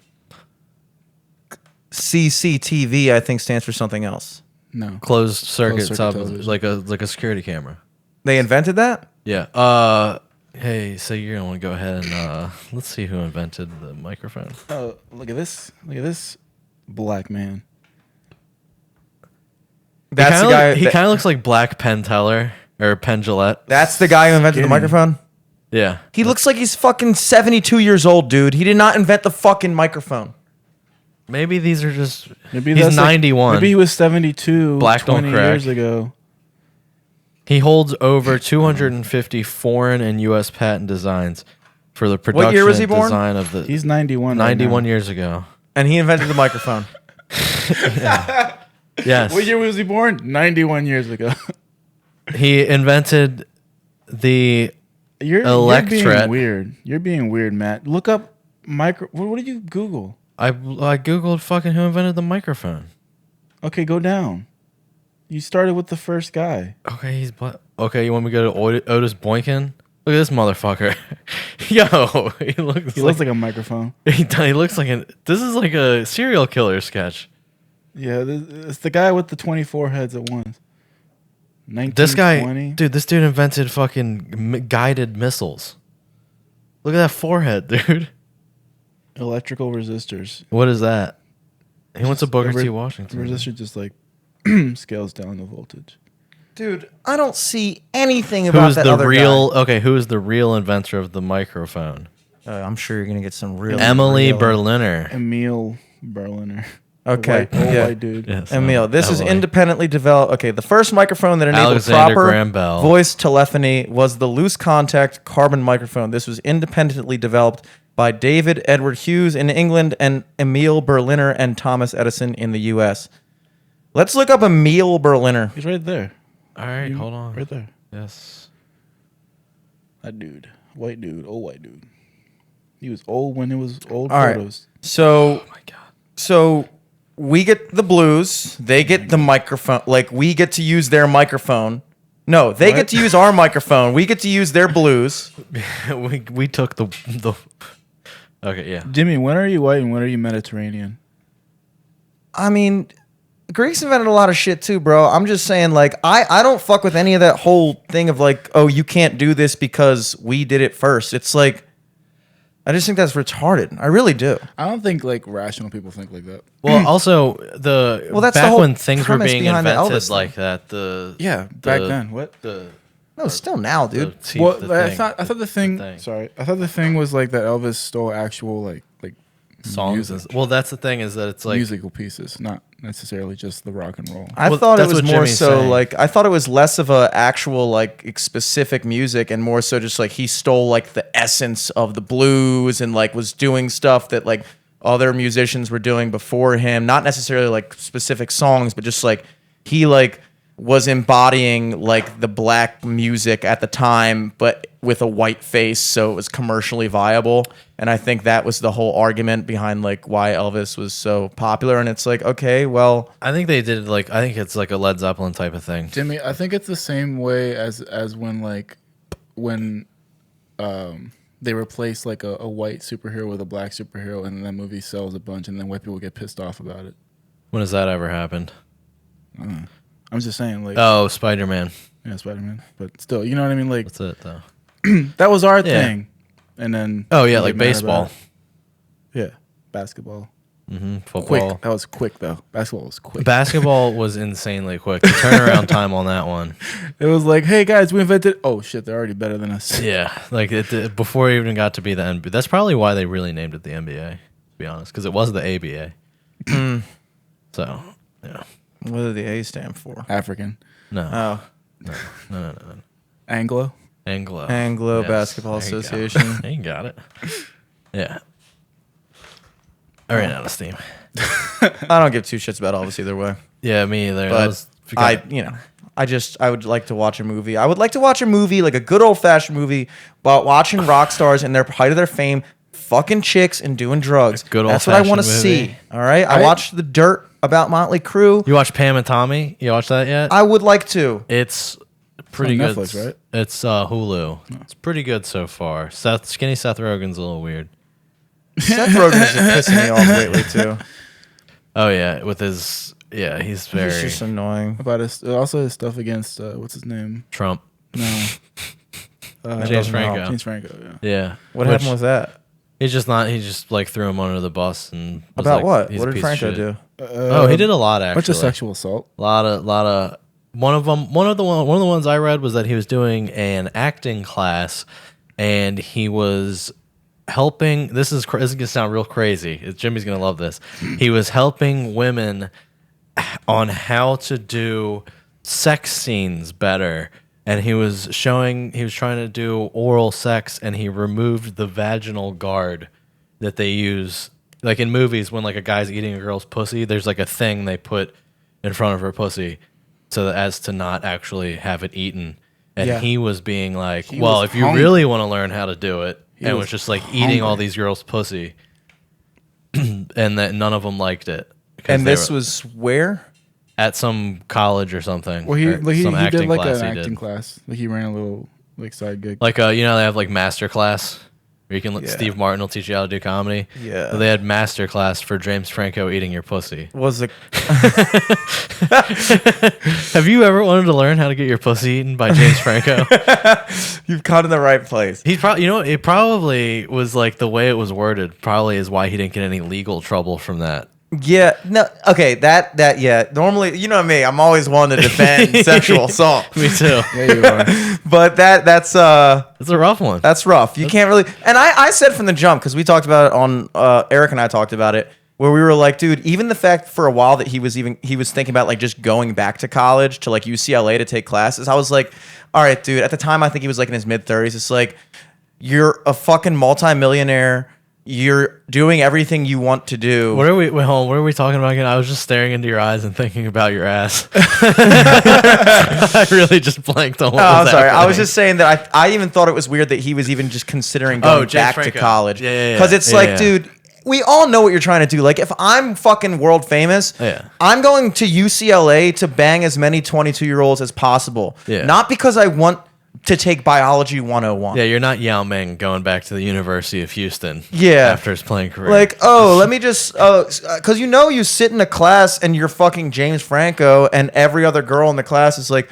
CCTV, I think, stands for something else. No. Closed circuit, television. like a security camera. They invented that? Yeah. Hey, so you're gonna want to go ahead and let's see who invented the microphone. Oh, look at this! Look at this black man. That's the guy. He kind of looks like Black Penn Teller or Penn Jillette. That's the guy who invented the Skinny. microphone? Yeah. He looks like he's fucking 72 years old, dude. He did not invent the fucking microphone. Maybe these are just. Maybe he's that's 91. Maybe he was 72. Black don't 20 crack. years ago. He holds over 250 foreign and U.S. patent designs for the production What year was he and born? design of the. He's 91. 91 right years ago. And he invented the microphone. Yes. now. What year was he born? 91 years ago. He invented the. You're Electret. being weird. You're being weird, Matt. Look up micro. What did you Google? I googled fucking who invented the microphone. Okay, go down. You started with the first guy. Okay, he's black. Okay, you want me to go to Otis Boykin? Look at this motherfucker. Yo, he looks like a microphone. he looks like this is like a serial killer sketch. Yeah, it's the guy with the 24 heads at once. This guy, 1920. dude, this dude invented fucking guided missiles. Look at that forehead, dude. Electrical resistors. What is that? He went to Booker T. The Washington. resistor just like scales down the voltage. Dude, I don't see anything about Who's that the other real? guy. Okay, who is the real inventor of the microphone? I'm sure you're gonna get some real Emily real- Berliner. Emil Berliner. Okay, Old yeah. white dude. Yes, Emil, this is Emily. independently developed. Okay, the first microphone that enabled Alexander proper Graham Bell. voice telephony was the loose contact carbon microphone. This was independently developed by David Edward Hughes in England and Emil Berliner and Thomas Edison in the U.S. Let's look up Emil Berliner. He's right there. All right, hold on. Right there. Yes. That dude. White dude. Old white dude. He was old when it was old All right. photos. So, Oh my god. so we get the blues. They get the microphone. Like we get to use their microphone. No, they What? get to use our microphone. We get to use their blues. we took the. Okay, yeah. Jimmy, when are you white and when are you Mediterranean? I mean, Greeks invented a lot of shit too, bro. I'm just saying, like, I don't fuck with any of that whole thing of like, oh, you can't do this because we did it first. It's like, I just think that's retarded. I really do. I don't think like rational people think like that. Well, also the Well, that's the back whole when things were premise being behind the invented Elvis thing. like that. The Yeah, back the- then. What? The No, still now, dude. Well, the I thing, thought the thing. thing. Sorry, I thought the thing was like that Elvis stole actual like songs. music, Well, that's the thing is that it's like musical pieces, not necessarily just the rock and roll. I Well, thought it that's was what more Jimmy's so saying. like I thought it was less of a actual like specific music and more so just like he stole like the essence of the blues and like was doing stuff that like other musicians were doing before him, not necessarily like specific songs, but just like he like was embodying like the black music at the time, but with a white face, so it was commercially viable. And I think that was the whole argument behind like why Elvis was so popular. And it's like, okay, well, I think they did like I think it's like a Led Zeppelin type of thing. Jimmy, I think it's the same way as when they replace like a white superhero with a black superhero, and then that movie sells a bunch, and then white people get pissed off about it. When has that ever happened? I'm just saying, like, Oh, Spider-Man. yeah, Spider-Man, but still, you know what I mean? Like, That's it though. that was our Yeah. thing, and then Oh yeah, we like get mad about baseball. it. Yeah, basketball. Football. Quick. That was quick though. Basketball was quick. Basketball was insanely quick. The turnaround time on that one. It was like, hey guys, we invented. Oh shit, they're already better than us. Yeah, like before it even got to be the NBA. That's probably why they really named it the NBA, to be honest, because it was the ABA. So, yeah. what did the A stand for? African, No. Oh, No. Anglo. Anglo. Anglo Basketball there you go. Association. You got it. Yeah. I ran out of steam. I don't give two shits about Elvis either way. Yeah, me either. But I would like to watch a movie. I would like to watch a movie, like a good old fashioned movie, about watching rock stars in their height of their fame, fucking chicks and doing drugs. Good That's what I want to old-fashioned see. All right. I watched The Dirt about Motley Crue. You watch Pam and Tommy? You watch that yet? I would like to. It's pretty on good. Netflix, right? It's Hulu. It's pretty good so far. Skinny Seth Rogen's a little weird. Seth Rogen is pissing me off lately too. Oh yeah, with his he's very He's just annoying. About his stuff against what's his name? Trump. No, James Franco. James Franco. Yeah. Yeah. What happened with that? He just like threw him under the bus and was About like, what? he's What a did piece of Franco shit. do? Oh, he did a lot actually. Bunch of sexual assault. Lot of one of the ones I read was that he was doing an acting class and he was helping. This is gonna sound real crazy. Jimmy's gonna love this. He was helping women on how to do sex scenes better, and he was trying to do oral sex, and he removed the vaginal guard that they use, like in movies when like a guy's eating a girl's pussy. There's like a thing they put in front of her pussy so that as to not actually have it eaten. And Yeah. he was being like, He well, was if you hungry. really want to learn how to do it, and was was just like eating all hungry. these girls' pussy, and that none of them liked it. 'Cause And they this were was where? at some college or something. Well, he or some did like class an he did. acting class. Like he ran a little like side gig. Like they have like master class where you can Yeah. Steve Martin will teach you how to do comedy. Yeah. But they had master class for James Franco eating your pussy. Was it? Have you ever wanted to learn how to get your pussy eaten by James Franco? You've caught in the right place. He probably, it probably was like the way it was worded. Probably is why he didn't get any legal trouble from that. Yeah. No. Okay. That. Yeah. Normally, you know me. I'm always one to defend sexual assault. Me too. Yeah, you are. But that's It's a rough one. That's rough. You can't really. And I said from the jump, because we talked about it on Eric and I talked about it, where we were like, dude, even the fact for a while that he was thinking about like just going back to college to like UCLA to take classes. I was like, all right, dude. At the time, I think he was like in his mid-30s. It's like, you're a fucking multimillionaire. You're doing everything you want to do. What are we talking about again? I was just staring into your eyes and thinking about your ass. I really just blanked on what Oh, I'm was sorry. I was happening. just saying that I even thought it was weird that he was even just considering going James back to Franco. college. Yeah. Because it's Yeah, like, yeah. dude, we all know what you're trying to do. Like, if I'm fucking world famous, Yeah. I'm going to UCLA to bang as many 22-year-olds as possible. Yeah. Not because I want to take biology 101. Yeah, you're not Yao Ming going back to the University of Houston. Yeah. After his playing career. Like, let me just, because you sit in a class and you're fucking James Franco, and every other girl in the class is like,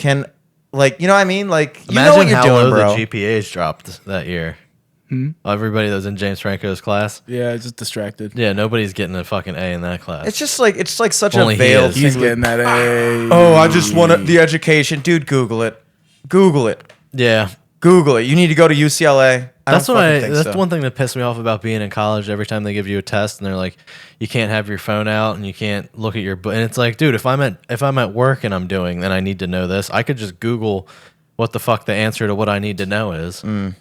you know what I mean? Like, you know what you're how doing, low bro. the GPAs dropped that year. Everybody that was in James Franco's class. Yeah, just distracted. Yeah, nobody's getting a fucking A in that class. It's just like such Only a he veiled is. thing. He's getting that A. Oh, I just want the education, dude. Google it. yeah. Google it. You need to go to UCLA. That's That's one thing that pissed me off about being in college. Every time they give you a test and they're like, you can't have your phone out and you can't look at your book. And it's like, dude, if I'm at work and I'm doing, then I need to know this. I could just Google what the fuck the answer to what I need to know is. And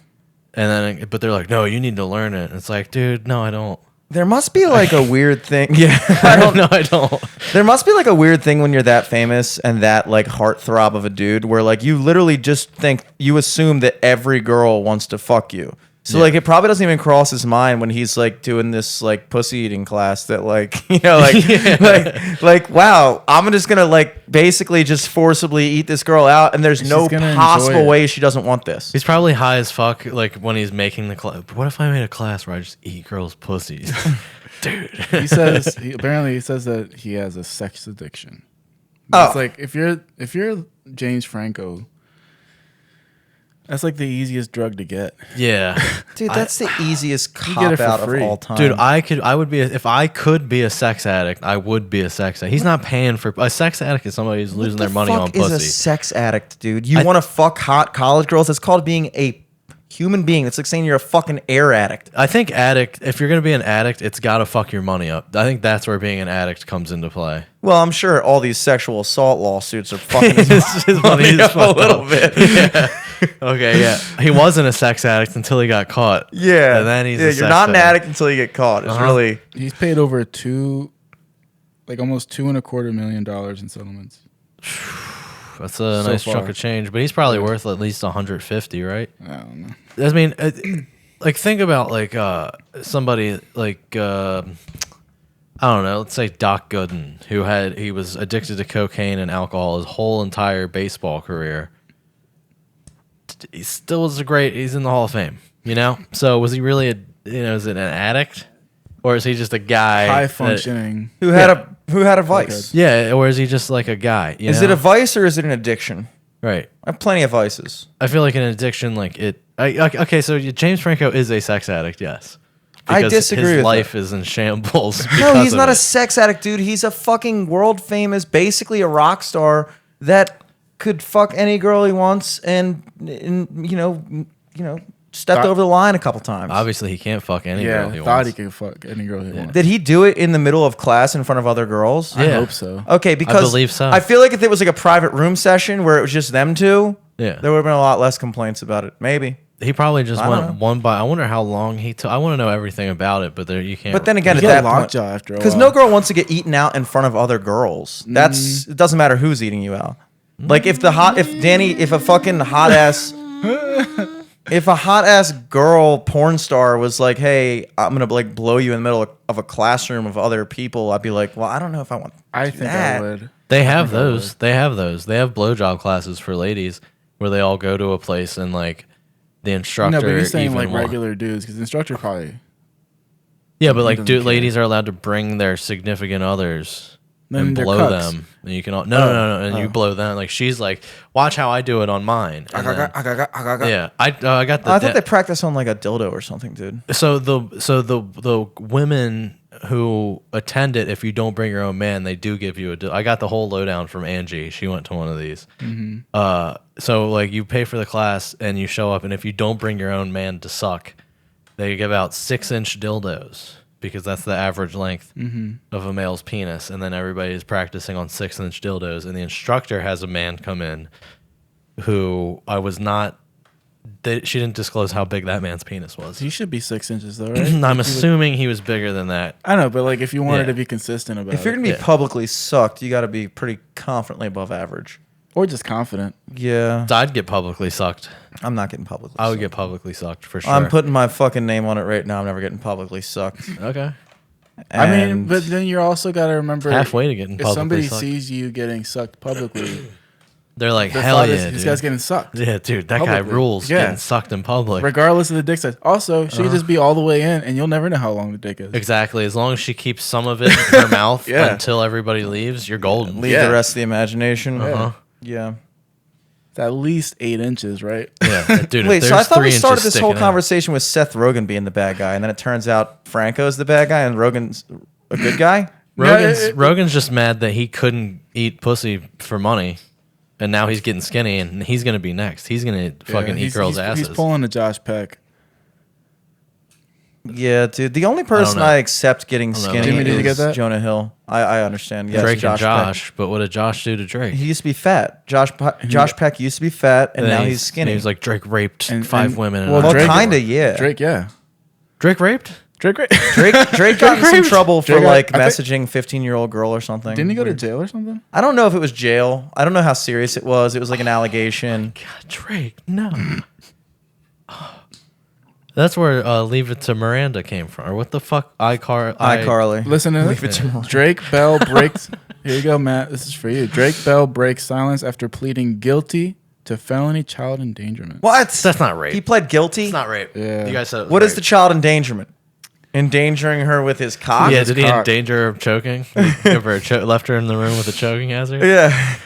then, but they're like, no, you need to learn it. And it's like, dude, no, I don't. There must be like a weird thing. Yeah, I don't. There must be like a weird thing when you're that famous and that like heartthrob of a dude, where like you literally just you assume that every girl wants to fuck you. So like it probably doesn't even cross his mind when he's like doing this like pussy eating class that like like wow, I'm just gonna like basically just forcibly eat this girl out, and there's no gonna possible enjoy it. way she doesn't want this. He's probably high as fuck, like when he's making the class. What if I made a class where I just eat girls' pussies? Dude. He says that he has a sex addiction. Oh. It's like if you're James Franco, that's like the easiest drug to get. Yeah. Dude, that's the easiest get it cop for out of free. all time. Dude, if I could be a sex addict, I would be a sex addict. He's not paying for a sex addict is somebody who's losing their money on What the fuck is a pussy. sex addict, dude? You want to fuck hot college girls? That's called being a human being. It's like saying you're a fucking air addict. I think if you're gonna be an addict, it's gotta fuck your money up. I think that's where being an addict comes into play. Well, I'm sure all these sexual assault lawsuits are fucking His money is up a fucked little up. bit. Okay, yeah. He wasn't a sex addict until he got caught. Yeah. And then he's a you're sex not an addict. addict until you get caught. It's really. He's paid over almost $2.25 million in settlements. That's a So nice chunk far. of change, but he's probably worth at least 150, right? I don't know. I mean, like think about like somebody like I don't know, let's say Doc Gooden, he was addicted to cocaine and alcohol his whole entire baseball career. He still was he's in the Hall of Fame, you know? So was he really is it an addict? Or is he just a guy High functioning. Who had a vice? Yeah, or is he just like a guy? You Is know? it a vice or is it an addiction? Right. I have plenty of vices. I feel like an addiction, like it. Okay, so James Franco is a sex addict, yes. I Because disagree His with life is in shambles. No, because he's of not it. a sex addict, dude. He's a fucking world famous, basically a rock star that could fuck any girl he wants, and stepped over the line a couple times. Obviously, he can't fuck any Yeah, girl he thought wants. he could fuck any girl he wants. Did he do it in the middle of class in front of other girls? I Yeah. hope so. Okay, because believe so. I feel like if it was like a private room session where it was just them two, Yeah. there would have been a lot less complaints about it. Maybe. He probably just I don't know. went one by. I wonder how long he took. I want to know everything about it, but there you can't. But then again, You at get that point, lockjaw after a because while. no girl wants to get eaten out in front of other girls. That's it. Doesn't matter who's eating you out. Like if a fucking hot ass, if a hot ass girl porn star was like, "Hey, I'm gonna like blow you in the middle of a classroom of other people," I'd be like, "Well, I don't know if I want." I to do think that. I would. they have those. They have those. They have blowjob classes for ladies where they all go to a place and like the instructor. No, but he's saying even like will- regular dudes because the instructor probably. Yeah, but like, doesn't dude, care. ladies are allowed to bring their significant others Then and they're blow cucks. them, and you can all no, and you blow them. Like she's like, watch how I do it on mine. And then- yeah, I got the. I thought they practice on like a dildo or something, dude. So the women who attend it, if you don't bring your own man, they do give you I got the whole lowdown from Angie. She went to one of these. So like you pay for the class and you show up, and if you don't bring your own man to suck, they give out 6-inch dildos because that's the average length of a male's penis, and then everybody is practicing on 6-inch dildos, and the instructor has a man come in who I was not. She didn't disclose how big that man's penis was. He should be 6 inches though, right? I'm assuming he was bigger than that. I know, but like if you wanted Yeah. to be consistent about If you're it, gonna be Yeah. publicly sucked, you got to be pretty confidently above average. or just confident. Yeah, I'd get publicly sucked. I'm not getting publicly. I would sucked. get publicly sucked for sure. I'm putting my fucking name on it right now. I'm never getting publicly sucked. Okay. I mean, And but then you're also got to remember Halfway to getting if publicly somebody sucked. sees you getting sucked publicly, They're like, the hell thought yeah, is dude. this guy's getting sucked, Yeah, dude, that guy publicly. rules Yeah. getting sucked in public. regardless of the dick size. Also, she could just be all the way in, and you'll never know how long the dick is. Exactly. As long as she keeps some of it in her mouth Yeah. until everybody leaves, you're golden. leave Yeah. the rest of the imagination. Uh-huh. Yeah. It's at least 8 inches, right? Yeah, dude. Wait, if so I there's thought 3 we inches started this whole sticking out- conversation with Seth Rogen being the bad guy, and then it turns out Franco's the bad guy and Rogen's a good guy. Rogan's just mad that he couldn't eat pussy for money, and now he's getting skinny, and he's gonna be next. He's gonna fucking eat girls' asses. He's pulling a Josh Peck. Yeah, dude. The only person know. I accept getting don't know. skinny Jimmy, did you is get that? Jonah Hill. I understand. Yes, Drake and Peck. Josh, but what did Josh do to Drake? He used to be fat. Josh Peck used to be fat, and now he's skinny. He was like Drake raped And- 5 and- women. well, well, Drake- kinda, yeah. Drake, yeah. Drake raped? Drake Drake got in some raped. trouble for Drake got- like I think- messaging 15-year-old girl or something. Didn't he go to Weird. jail or something? I don't know if it was jail. I don't know how serious it was. It was like an allegation. God, Drake, no. That's where Leave It to Miranda came from. Or what the fuck? iCarly. Listen to Leave it to this. Drake Bell breaks. Here you go, Matt. This is for you. Drake Bell breaks silence after pleading guilty to felony child endangerment. What? That's not rape. He pled guilty. It's not rape. Yeah. You guys said it was What is rape. the child endangerment? Endangering her with his cock? Yeah, did he cock. endanger her of choking? Give her left her in the room with a choking hazard? Yeah.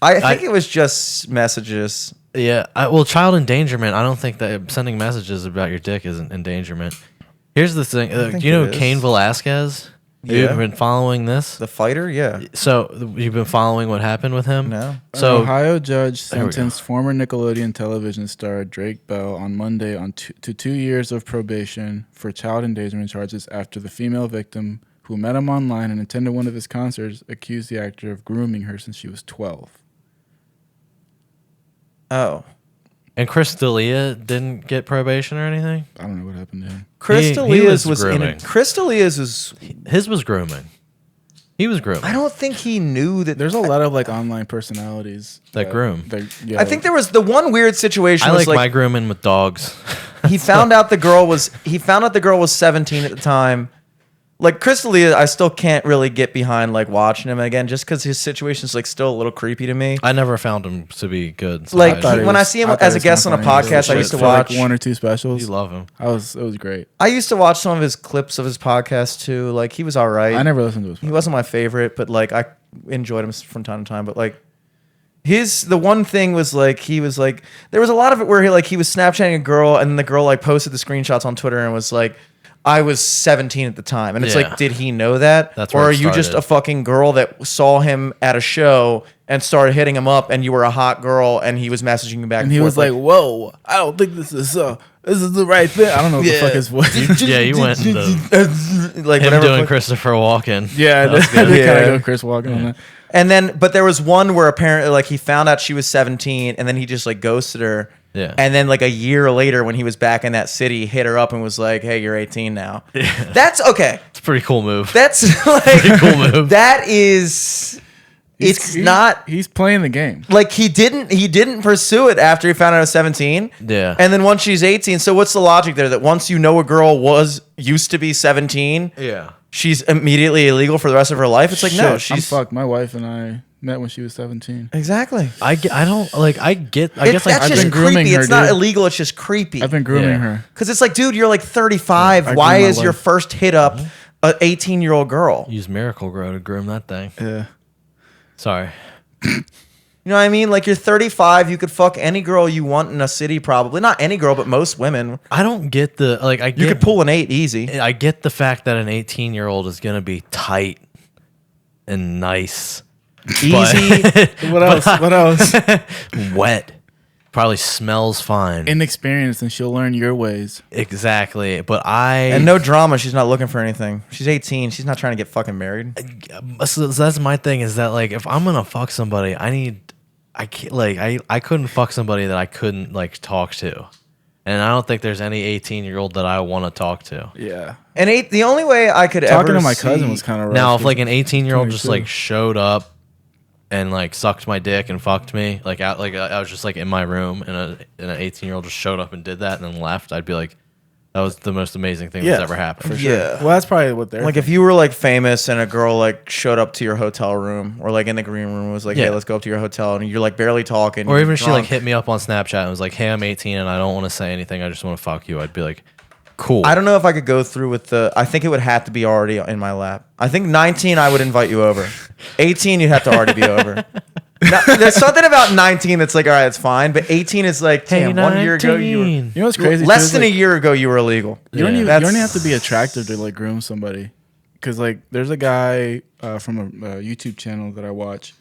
I think it was just messages. Yeah. Well, child endangerment, I don't think that sending messages about your dick is an endangerment. Here's the thing. think Do you know it is. Cain Velasquez? Yeah. You've been following this? The fighter? Yeah. So you've been following what happened with him? No. An So Ohio judge There we go. sentenced former Nickelodeon television star Drake Bell on Monday to 2 years of probation for child endangerment charges after the female victim, who met him online and attended one of his concerts, accused the actor of grooming her since she was 12. Oh. And Chris D'Elia didn't get probation or anything. I don't know what happened to him. Chris He D'Elia's was was in grooming. Chris D'Elia's was. His was grooming. He was grooming. I don't think he knew that. There's a lot of like online personalities That groom. Yeah, I think there was the one weird situation. I was like my grooming with dogs. he found out the girl was 17 at the time. Like Chris D'Elia, I still can't really get behind like watching him again, just because his situation's like still a little creepy to me. I never found him to be good. So Like, I when I see him as a guest on a podcast, I used to watch. like 1 or 2 specials. you love him. It was great. I used to watch some of his clips of his podcast too. Like he was all right. I never listened to his He podcast. wasn't my favorite, but like I enjoyed him from time to time. But like the one thing was like he was like there was a lot of it where he was Snapchatting a girl and the girl like posted the screenshots on Twitter and was like, I was 17 at the time. And it's Yeah. like, did he know that? That's or where are it you just started. a fucking girl that saw him at a show and started hitting him up and you were a hot girl and he was messaging you back And he forth, was like, "Whoa, I don't think this is the right thing." I don't know what the fuck his voice. Yeah, you went into like him whatever doing fuck- Christopher Walken. Yeah, I That's did good. kind Yeah. of go Chris Walken on that. And then, but there was one where apparently, like, he found out she was 17, and then he just like ghosted her. Yeah. And then, like a year later, when he was back in that city, hit her up and was like, "Hey, you're 18 now." That's okay. It's a pretty cool move. That's like cool move. that is. It's not He's playing the game. like he didn't pursue it after he found out I was 17. Yeah. And then once she's 18, so what's the logic there? That once you know a girl used to be 17, Yeah. she's immediately illegal for the rest of her life? It's like, no, Shit, she's I'm fucked. My wife and I met when she was 17. exactly. I don't like. I guess like That's I've just been grooming creepy. her, It's not dude. illegal. It's just creepy. I've been grooming Yeah. her. Because it's like, dude, you're like 35. I Why groom my is your wife. first hit up an 18-year-old girl? use Miracle Grow to groom that thing. Yeah. Sorry. You know what I mean? Like, you're 35. You could fuck any girl you want in a city, probably. Not any girl, but most women. I don't get the like. You could pull an 8 easy. I get the fact that an 18-year-old is gonna be tight and nice, Easy. What else? What else? wet, probably smells fine. Inexperienced, and she'll learn your ways. Exactly, but And no drama. She's not looking for anything. She's 18. She's not trying to get fucking married. So that's my thing is that like if I'm gonna fuck somebody, I can't like I couldn't fuck somebody that I couldn't like talk to, and I don't think there's any 18-year-old that I want to talk to. Yeah. And the only way I could Talking ever to my see- cousin was kind of rough. Now if like an 18-year-old just 22. like showed up and like sucked my dick and fucked me like out like I was just like in my room and an 18-year-old just showed up and did that and then left, I'd be like, that was the most amazing thing that's ever happened. for sure. Yeah. Well, that's probably what they're Like if you were like famous and a girl like showed up to your hotel room or like in the green room and was like, Yeah. "Hey, let's go up to your hotel," and you're like barely talking, Or you're even if she like drunk. hit me up on Snapchat and was like, "Hey, I'm 18 and I don't want to say anything. I just want to fuck you." I'd be like, "Cool." I don't know if I could go through with the. I think it would have to be already in my lap. I think 19, I would invite you over. 18, you'd have to already be over. Now, there's something about 19 that's like, all right, it's fine. But 18 is like, Hey, damn, 1 year ago you were 19. You know what's crazy? less too, than is, a year ago you were illegal. You don't Yeah. even That's- have to be attractive to like groom somebody, because like there's a guy from a YouTube channel that I watch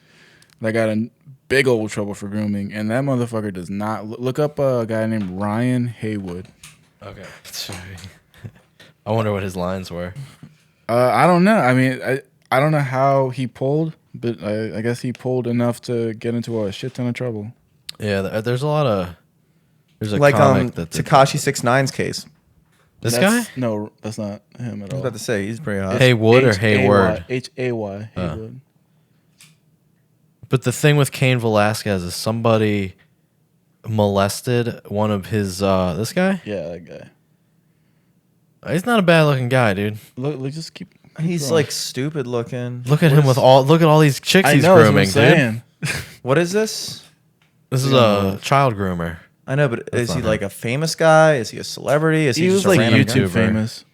that got in big old trouble for grooming, and that motherfucker does not look up a guy named Ryan Haywood. Okay. I wonder what his lines were. I don't know. I mean, I don't know how he pulled, but I guess he pulled enough to get into a shit ton of trouble. Yeah, there's a lot of. There's a Like comic that Tekashi 6ix9ine's case. this That's- guy. No, that's not him at I was all. about to say, he's pretty hot. Haywood or Hay-, Hayward? Hay-, Haywood. But the thing with Cain Velasquez is somebody molested one of his. This guy. Yeah, that guy. He's not a bad looking guy, dude. Look, just keep. He's going. like stupid looking. Look at him with all. Look at all these chicks I he's know, grooming, that's what I'm dude. saying. What is this? This is a child groomer. I know, but is not he him. like a famous guy? Is he a celebrity? Is he, He just was a like random YouTuber. YouTube famous.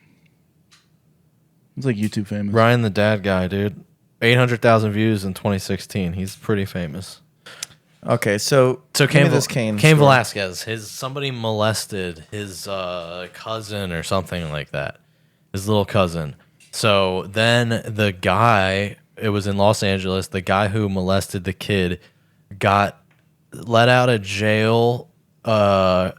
He's like YouTube famous. Ryan the Dad guy, dude. 800,000 views in 2016. He's pretty famous. guy? Okay, so So give me Cain, this Cain Cain story. Velasquez, somebody molested his cousin or something like that. His little cousin. So then the guy, it was in Los Angeles, the guy who molested the kid got let out of jail, and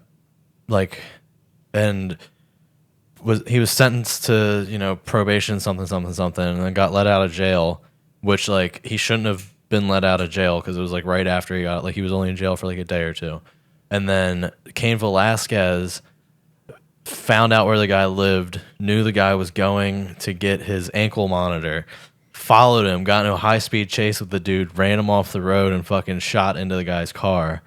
he was sentenced to, probation, something, and then got let out of jail, which like he shouldn't have been let out of jail because it was like right after he got, like, he was only in jail for like a day or two. And then Cain Velasquez found out where the guy lived, knew the guy was going to get his ankle monitor, followed him, got into a high-speed chase with the dude, ran him off the road, and fucking shot into the guy's car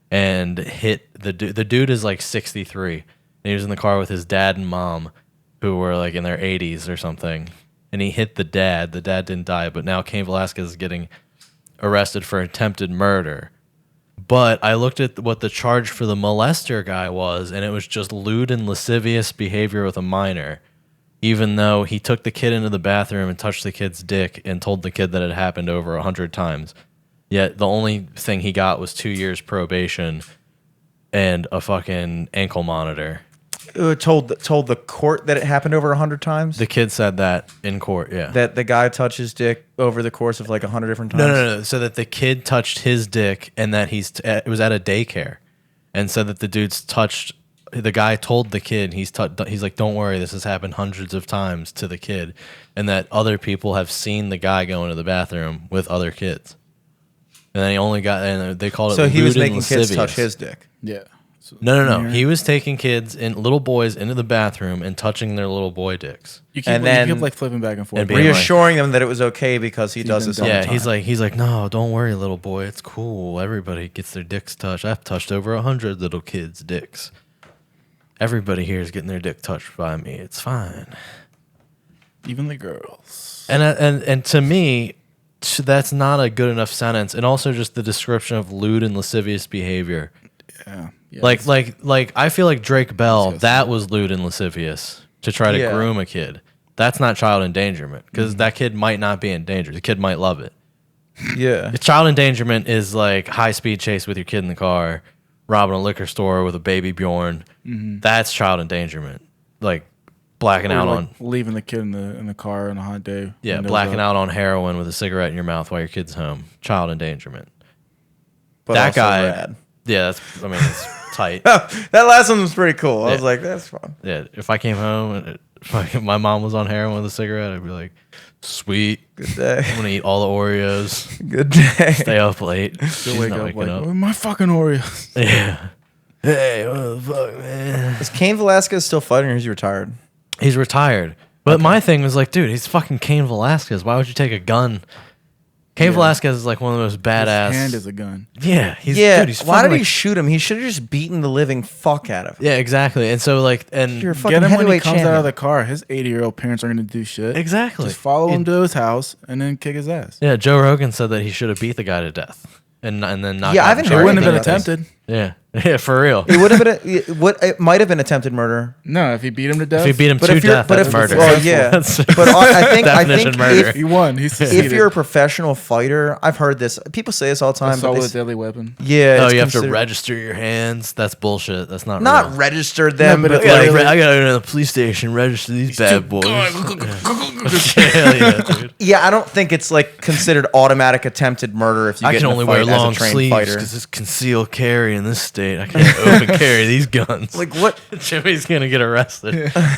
and hit the dude. The dude is like 63, and he was in the car with his dad and mom, who were like in their 80s or something, and he hit the dad. The dad didn't die, but now Cain Velasquez is getting arrested for attempted murder. But I looked at what the charge for the molester guy was, and it was just lewd and lascivious behavior with a minor, even though he took the kid into the bathroom and touched the kid's dick and told the kid that it happened over 100 times. Yet the only thing he got was 2 years probation and a fucking ankle monitor. Told the court that it happened over 100 times? The kid said that in court, yeah. That the guy touched his dick over the course of like 100 different times? No. So that the kid touched his dick and that it was at a daycare. And said that the guy told the kid, he's like, don't worry, this has happened hundreds of times to the kid. And that other people have seen the guy go into the bathroom with other kids. And then they called it so he was lewd and making kids lascivious. touch his dick. Yeah. So No. He was taking kids and little boys into the bathroom and touching their little boy dicks. You keep, And you then- keep like flipping back and forth. And being Reassuring them that it was okay because he does been this all done. the Yeah, time. he's like, no, don't worry, little boy, it's cool. Everybody gets their dicks touched. I've touched over 100 little kids' dicks. Everybody here is getting their dick touched by me. It's fine. Even the girls. And to me, that's not a good enough sentence. And also just the description of lewd and lascivious behavior. Yeah. Like I feel like Drake Bell, Disgusting. that was lewd and lascivious to try to Yeah. groom a kid. That's not child endangerment because that kid might not be in danger. The kid might love it. Yeah. Child endangerment is like high speed chase with your kid in the car, robbing a liquor store with a baby Bjorn. That's child endangerment. Like blacking out on leaving the kid in the car on a hot day. windows blacking up. out on heroin with a cigarette in your mouth while your kid's home. Child endangerment. But That also guy. rad. Yeah, it's tight. That last one was pretty cool. I was Yeah. like, that's fun. Yeah, if I came home and my mom was on heroin with a cigarette, I'd be like, sweet. Good day. I'm gonna eat all the Oreos. Good day. Stay up late. Still She's wake not up waking like, up. "Oh, my fucking Oreos." Yeah. Hey, what the fuck, man? Is Cain Velasquez still fighting or is he retired? He's retired. But my thing was like, dude, he's fucking Cain Velasquez. Why would you take a gun? Cain Velasquez is like one of the most badass. His hand is a gun. Yeah, he's Yeah. dude, he's Why fucking did he like- shoot him? He should have just beaten the living fuck out of him. Yeah, exactly. And so like, and You're a Get fucking him when he heavyweight comes champion. out of the car. His 80-year-old parents aren't going to do shit. exactly. Just follow him to his house and then kick his ass. Yeah, Joe Rogan said that he should have beat the guy to death, and then not. Yeah, I gotten haven't It heard charged. wouldn't have been anything about this. attempted. Yeah, yeah, for real. It would have been it might have been attempted murder. No, if he beat him to death. If he beat him But to if you're- death, but that's if- murder. well, yeah. That's But I think definition murder. he won. He's if you're a professional fighter, I've heard this. People say this all the time. But assault they with a deadly weapon. yeah, Oh, it's you have to considered- register your hands. That's bullshit. That's not not real. registered them, but but if I like, gotta, I gotta go to the police station, register these bad boys. Hell yeah, dude. yeah, I don't think it's like considered automatic attempted murder if you I get can in a only fight wear as a long trained sleeves fighter. because it's concealed carry in this state. I can't open carry these guns. Like what? Jimmy's gonna get arrested.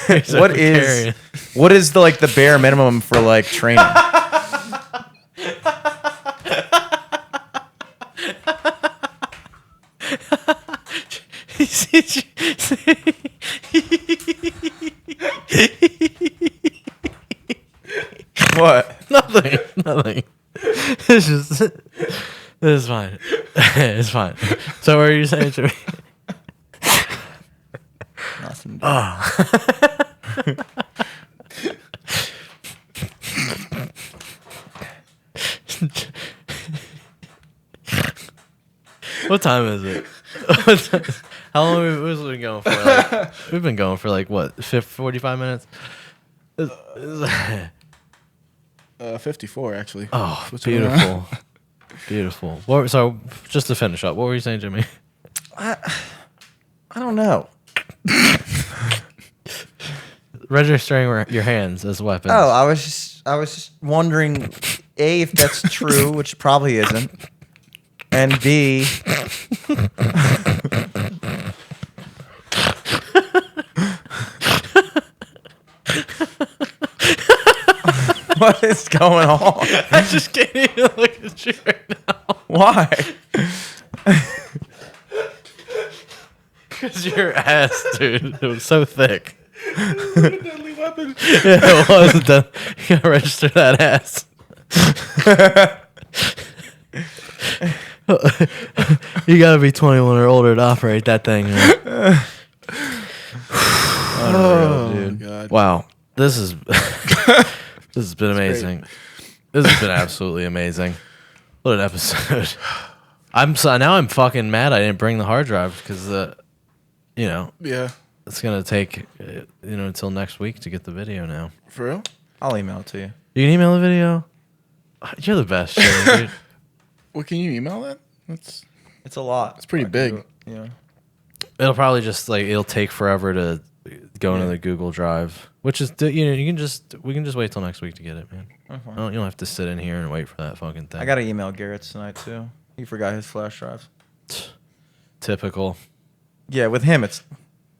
He's What open is carrying. what is the like the bare minimum for like training? What? Nothing. Nothing. It's just. It's fine. It's fine. So, what are you saying to me? Nothing. What time is it? How long have we been going for? Like, we've been going for like what, 45 minutes? 54 actually. Oh, What's going on? beautiful, beautiful. So, just to finish up, what were you saying, Jimmy? I don't know. Registering your hands as weapons. Oh, I was just wondering, A, if that's true, which probably isn't, and B, What is going on? I just can't even look at you right now. Why? Because your ass, dude, it was so thick. Deadly weapon. Yeah, it was. You gotta register that ass. You gotta be 21 or older to operate that thing. Man. Oh, dude. God. Wow, this is this has been amazing. This has been absolutely amazing. What an episode! I'm fucking mad I didn't bring the hard drive because Yeah. it's gonna take until next week to get the video now. For real? I'll email it to you. You can email the video. You're the best, Shane, dude. What, can you email that? That's It's a lot. It's pretty big. Yeah. It'll probably just it'll take forever to go into the Google Drive, which is we can just wait till next week to get it, man. Okay. You don't have to sit in here and wait for that fucking thing. I got to email Garrett tonight too. He forgot his flash drives. Typical. Yeah, with him it's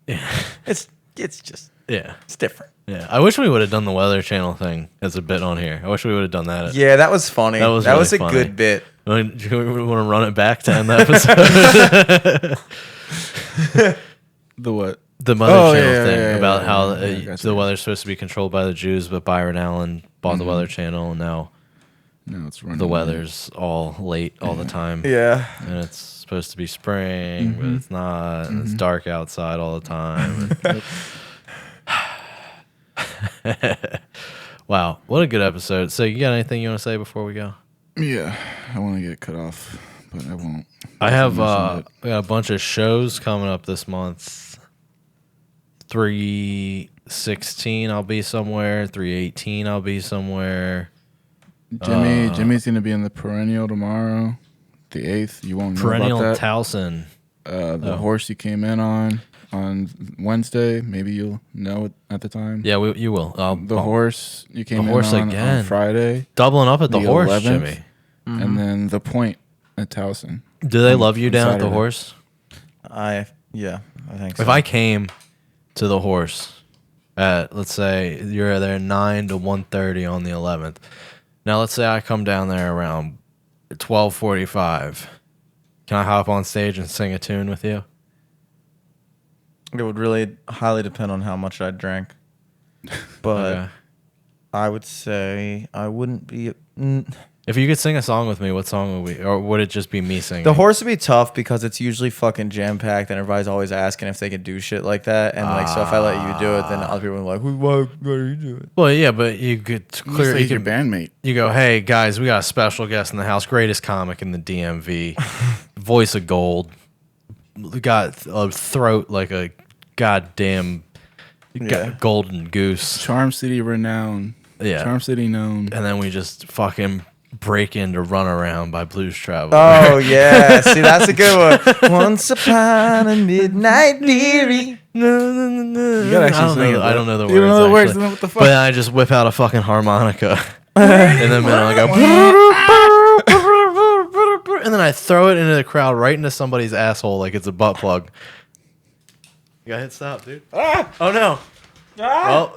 Yeah. it's different. Yeah. I wish we would have done the Weather Channel thing as a bit on here. I wish we would have done that. Yeah, that was funny. That was that really was a funny. good bit. Do you want to run it back to end the episode? the what? The Mother Channel thing about how gotcha. the weather's supposed to be controlled by the Jews, but Byron Allen bought the Weather Channel, and now No, it's running. the weather's all late all the time. Yeah. And it's supposed to be spring, but it's not. And it's dark outside all the time. Wow, what a good episode. So, you got anything you want to say before we go? Yeah, I want to get cut off, but I won't. I have mentioned we got a bunch of shows coming up this month. 3/16 I'll be somewhere. 3/18 I'll be somewhere. Jimmy's gonna be in the Perennial tomorrow, the 8th. You won't know Perennial about that. Towson. The horse you came in on Wednesday. Maybe you'll know it at the time. Yeah, you will. The horse you came horse in on again. Friday, Doubling up at the horse, 11th. Jimmy. and then the Point at Towson. Do they love you on down at the Saturday. horse? I think so. If I came to the horse at, let's say you're there 9 to 1:30 on the 11th. Now let's say I come down there around 12:45. Can I hop on stage and sing a tune with you? It would really highly depend on how much I drank. But Okay. I would say I wouldn't be. If you could sing a song with me, what song would we, or would it just be me singing? The horse would be tough because it's usually fucking jam packed and everybody's always asking if they can do shit like that. And like, so if I let you do it, then other people are like, why do you do it? Well, yeah, but you could clear. He's You your could bandmate. You go, hey guys, we got a special guest in the house, greatest comic in the DMV, voice of gold, got a throat like a goddamn golden goose. Charm City renowned. Yeah. Charm City known. And then we just fucking break into Run Around by Blues Traveler. Oh, yeah. See, that's a good one. Once upon a midnight leary. No, no, no, no. You gotta actually sing it, I don't know the words. You don't know the words, actually. then what the fuck? But then I just whip out a fucking harmonica in the middle. I go, and then I throw it into the crowd, right into somebody's asshole like it's a butt plug. You gotta hit stop, dude. Oh no. Well,